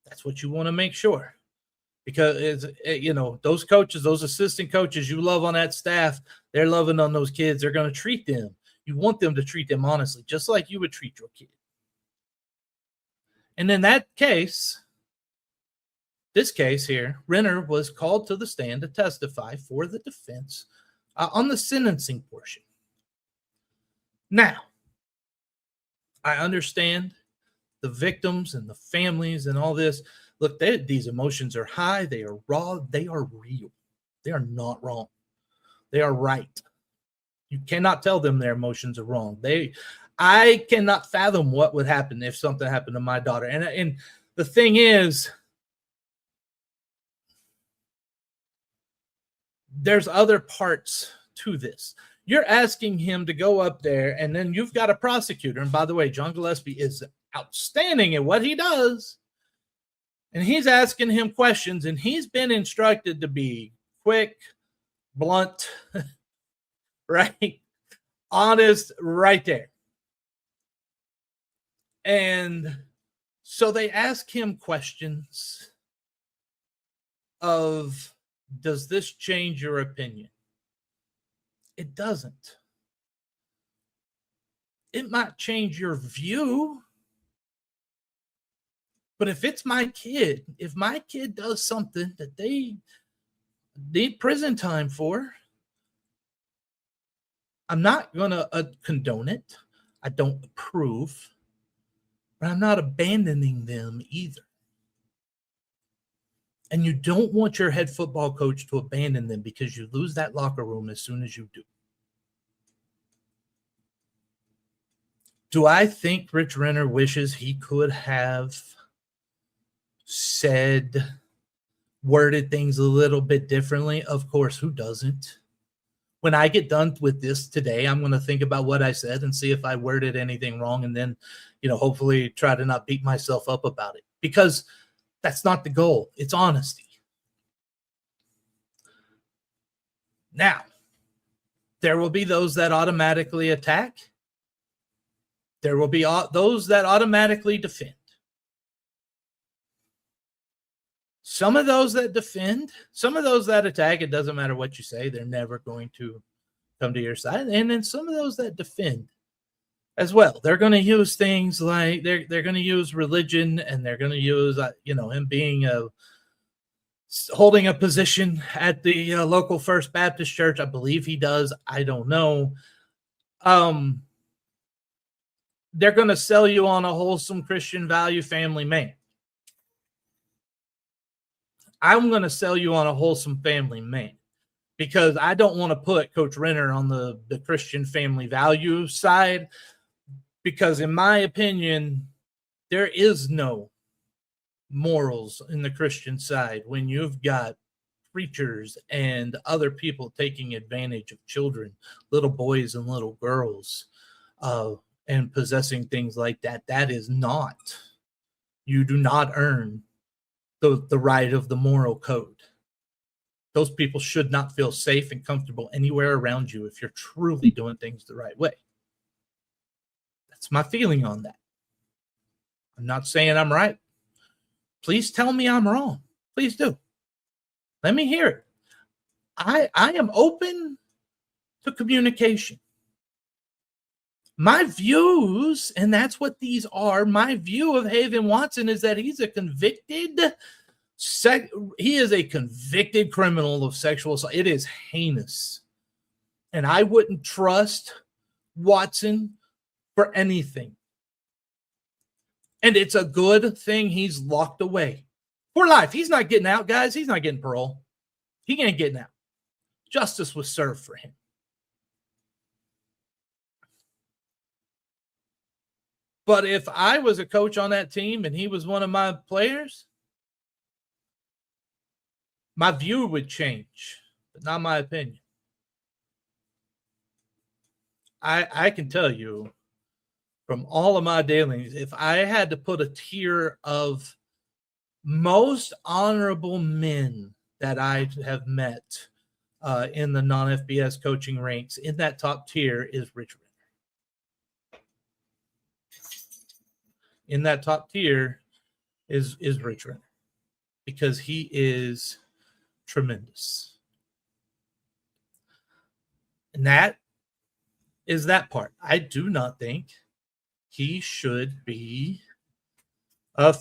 That's what you want to make sure. Because, those coaches, those assistant coaches you love on that staff, they're loving on those kids. They're going to treat them. You want them to treat them honestly, just like you would treat your kid. And in that case, this case here, Renner was called to the stand to testify for the defense on the sentencing portion. Now, I understand the victims and the families and all this. Look, these emotions are high. They are raw. They are real. They are not wrong. They are right. You cannot tell them their emotions are wrong. I cannot fathom what would happen if something happened to my daughter. And the thing is, there's other parts to this. You're asking him to go up there, and then you've got a prosecutor. And by the way, John Gillespie is outstanding at what he does. And he's asking him questions, and he's been instructed to be quick, blunt, right? Honest, right there. And so they ask him questions of, does this change your opinion? It doesn't. It might change your view. But if it's my kid, if my kid does something that they need prison time for, I'm not going to condone it. I don't approve. But I'm not abandoning them either. And you don't want your head football coach to abandon them because you lose that locker room as soon as you do. Do I think Rich Renner wishes he could have worded things a little bit differently? Of course, who doesn't? When I get done with this today, I'm going to think about what I said and see if I worded anything wrong, and then, hopefully try to not beat myself up about it, because that's not the goal. It's honesty. Now, there will be those that automatically attack. There will be those that automatically defend. Some of those that defend, some of those that attack, it doesn't matter what you say, they're never going to come to your side. And then some of those that defend as well, they're going to use things like they're going to use religion, and they're going to use, him being holding a position at the local First Baptist Church. I believe he does. I don't know. They're going to sell you on a wholesome Christian value family man. I'm going to sell you on a wholesome family man, because I don't want to put Coach Renner on the Christian family value side, because in my opinion, there is no morals in the Christian side when you've got preachers and other people taking advantage of children, little boys and little girls, and possessing things like that. That is not, you do not earn the right of the moral code. Those people should not feel safe and comfortable anywhere around you if you're truly doing things the right way. That's my feeling on that. I'm not saying I'm right. Please tell me I'm wrong. Please do. Let me hear it. I am open to communication. My views, and that's what these are, my view of Haven Watson is that he's a convicted criminal of sexual assault. It is heinous. And I wouldn't trust Watson for anything. And it's a good thing he's locked away for life. He's not getting out, guys. He's not getting parole. He ain't getting out. Justice was served for him. But if I was a coach on that team and he was one of my players, my view would change, but not my opinion. I can tell you from all of my dealings, if I had to put a tier of most honorable men that I have met in the non-FBS coaching ranks, in that top tier is Rich Renner. In that top tier is Rich Renner, because he is tremendous. And that is that part. I do not think he should be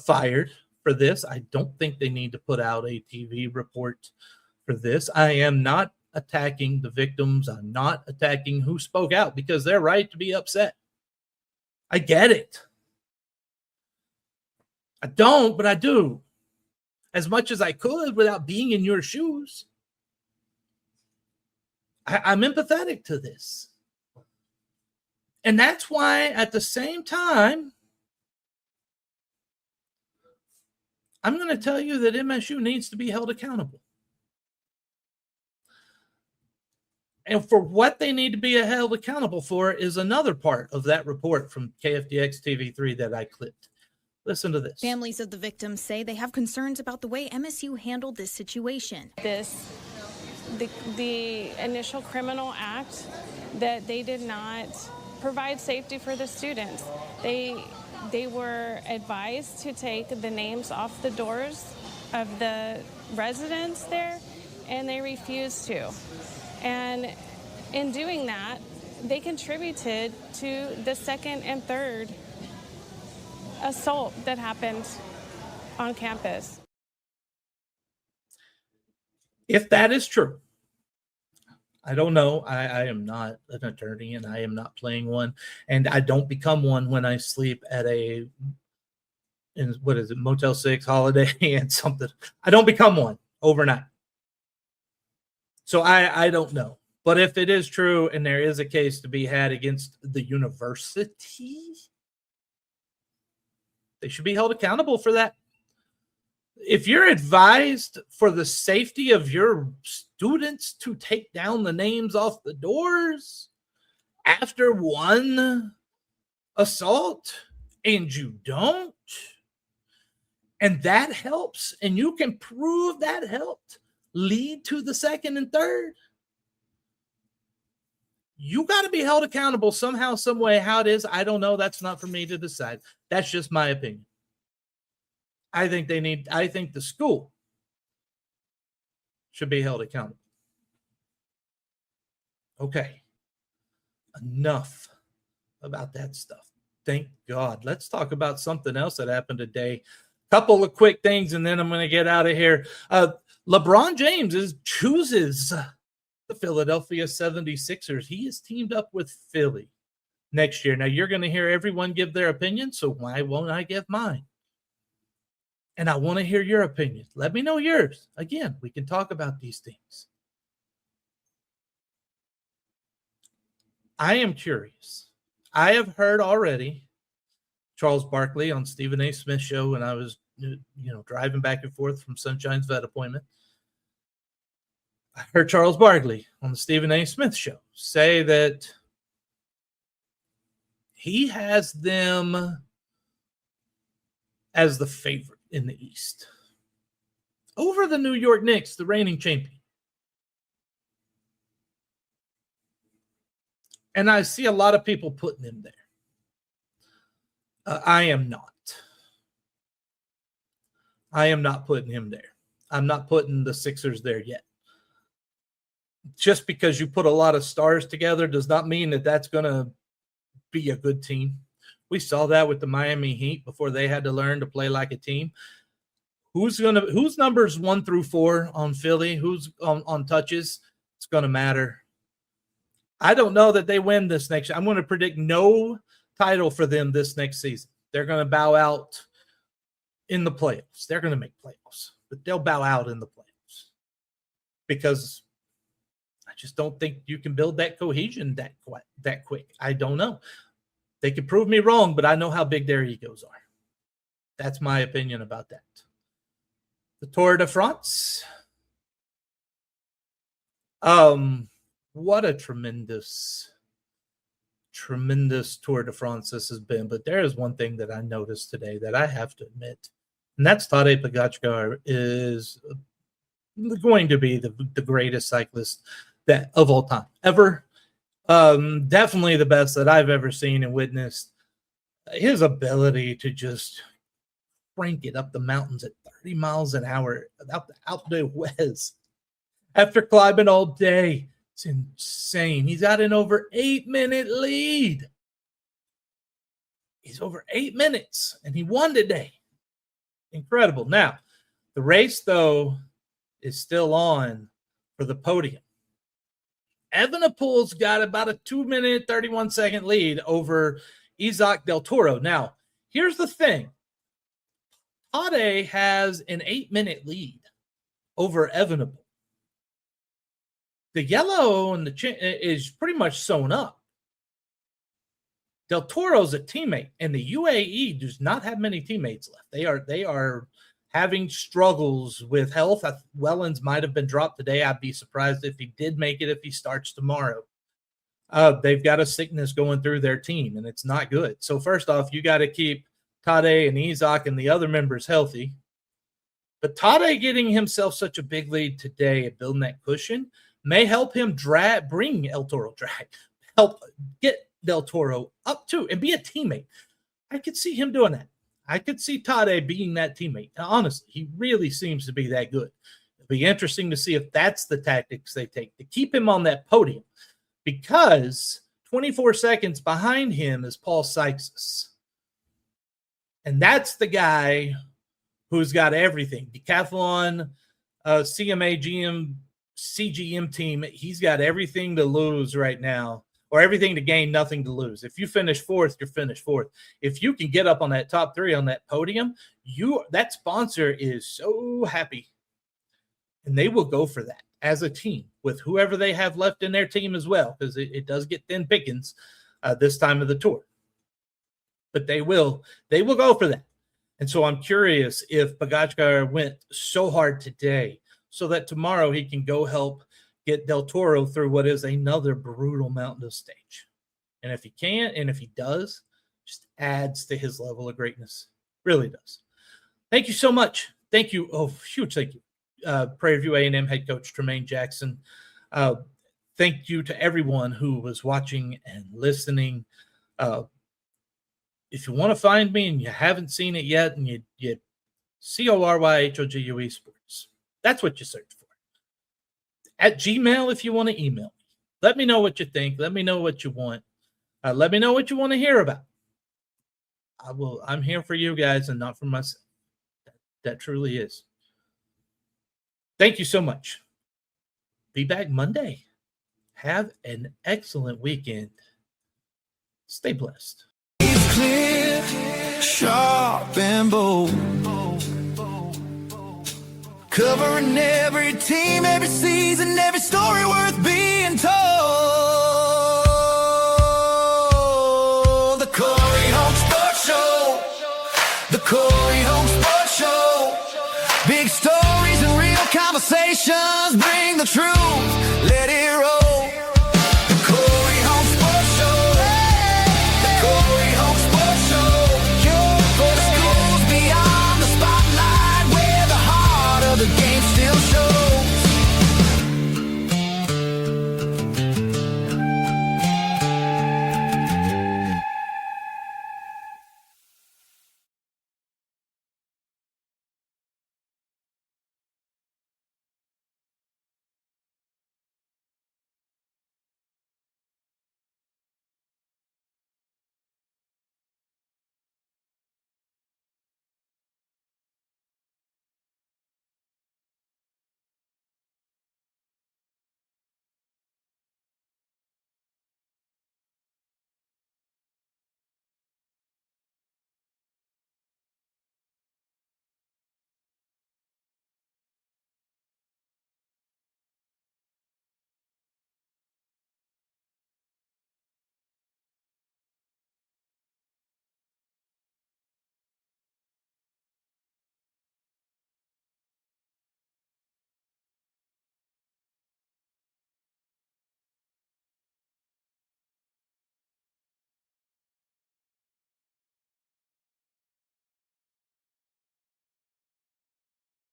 fired for this. I don't think they need to put out a TV report for this. I am not attacking the victims. I'm not attacking who spoke out, because they're right to be upset. I get it. I don't, but I do. As much as I could without being in your shoes. I'm empathetic to this. And that's why at the same time, I'm going to tell you that MSU needs to be held accountable. And for what they need to be held accountable for is another part of that report from KFDX TV3 that I clipped. Listen to this. Families of the victims say they have concerns about the way MSU handled this situation. The initial criminal act, that they did not provide safety for the students. They were advised to take the names off the doors of the residents there, and they refused to. And in doing that, they contributed to the second and third assault that happened on campus. If that is true, I don't know. I am not an attorney, and I am not playing one, and I don't become one when I sleep at Motel 6, Holiday Inn, something. I don't become one overnight. So I don't know. But if it is true and there is a case to be had against the university, they should be held accountable for that. If you're advised for the safety of your students to take down the names off the doors after one assault and you don't, and that helps, and you can prove that helped lead to the second and third, you got to be held accountable somehow, some way. How it is, I don't know. That's not for me to decide. That's just my opinion. I think the school should be held accountable. Okay. Enough about that stuff. Thank God. Let's talk about something else that happened today. Couple of quick things, and then I'm going to get out of here. LeBron James chooses the Philadelphia 76ers. He is teamed up with Philly next year. Now, you're going to hear everyone give their opinion, so why won't I give mine? And I want to hear your opinion. Let me know yours. Again, we can talk about these things. I am curious. I have heard already Charles Barkley on Stephen A. Smith's show when I was driving back and forth from Sunshine's vet appointment. I heard Charles Barkley on the Stephen A. Smith show say that he has them as the favorite in the East over the New York Knicks, the reigning champion. And I see a lot of people putting him there. I am not. I am not putting him there. I'm not putting the Sixers there yet. Just because you put a lot of stars together does not mean that that's going to be a good team. We saw that with the Miami Heat before they had to learn to play like a team. Who's numbers 1 through 4 on Philly? Who's on touches? It's going to matter. I don't know that they win this next year. I'm going to predict no title for them this next season. they're going to bow out in the playoffs. They're going to make playoffs, but they'll bow out in the playoffs because I just don't think you can build that cohesion that quick. I don't know. They could prove me wrong, but I know how big their egos are. That's my opinion about that. The Tour de France. What a tremendous Tour de France this has been. But there is one thing that I noticed today that I have to admit, and that's Tadej Pogačar is going to be the greatest cyclist that of all time ever. Definitely the best that I've ever seen and witnessed. His ability to just crank it up the mountains at 30 miles an hour out the West after climbing all day. It's insane. He's got an over 8-minute lead. He's over 8 minutes, and he won today. Incredible. Now, the race, though, is still on for the podium. Evenepoel's got about a 2-minute, 31-second lead over Isaac Del Toro. Now, here's the thing. Tadej has an 8-minute lead over Evenepoel. The yellow and the is pretty much sewn up. Del Toro's a teammate, and the UAE does not have many teammates left. They are having struggles with health. Wellens might have been dropped today. I'd be surprised if he did make it if he starts tomorrow. They've got a sickness going through their team, and it's not good. So first off, you got to keep Tadej and Isaac and the other members healthy. But Tadej getting himself such a big lead today and building that cushion may help him bring El Toro help get Del Toro up too and be a teammate. I could see him doing that. I could see Tadej being that teammate. Now, honestly, he really seems to be that good. It'll be interesting to see if that's the tactics they take to keep him on that podium, because 24 seconds behind him is Paul Sykes. And that's the guy who's got everything. Decathlon, CGM team, he's got everything to lose right now, or everything to gain, nothing to lose. If you finish fourth, you're finished fourth. If you can get up on that top three on that podium, that sponsor is so happy. And they will go for that as a team with whoever they have left in their team as well, because it does get thin pickings this time of the tour. But they will go for that. And so I'm curious if Pogačar went so hard today so that tomorrow he can go help get Del Toro through what is another brutal mountainous stage. And if he can't, and if he does, just adds to his level of greatness. Really does. Thank you so much. Thank you. Oh, huge thank you. Prairie View A&M head coach Tremaine Jackson. Thank you to everyone who was watching and listening. If you want to find me and you haven't seen it yet, and you CoryHogue Sports, that's what you search for. At Gmail, if you want to email me, let me know what you think. Let me know what you want. Let me know what you want to hear about. I'm here for you guys and not for myself. That truly is. Thank you so much. Be back Monday. Have an excellent weekend. Stay blessed. Clear, sharp and bold, covering every team, every season, every story worth being told. The Cory Hogue Sports Show, the Cory Hogue Sports Show. Big stories and real conversations, bring the truth.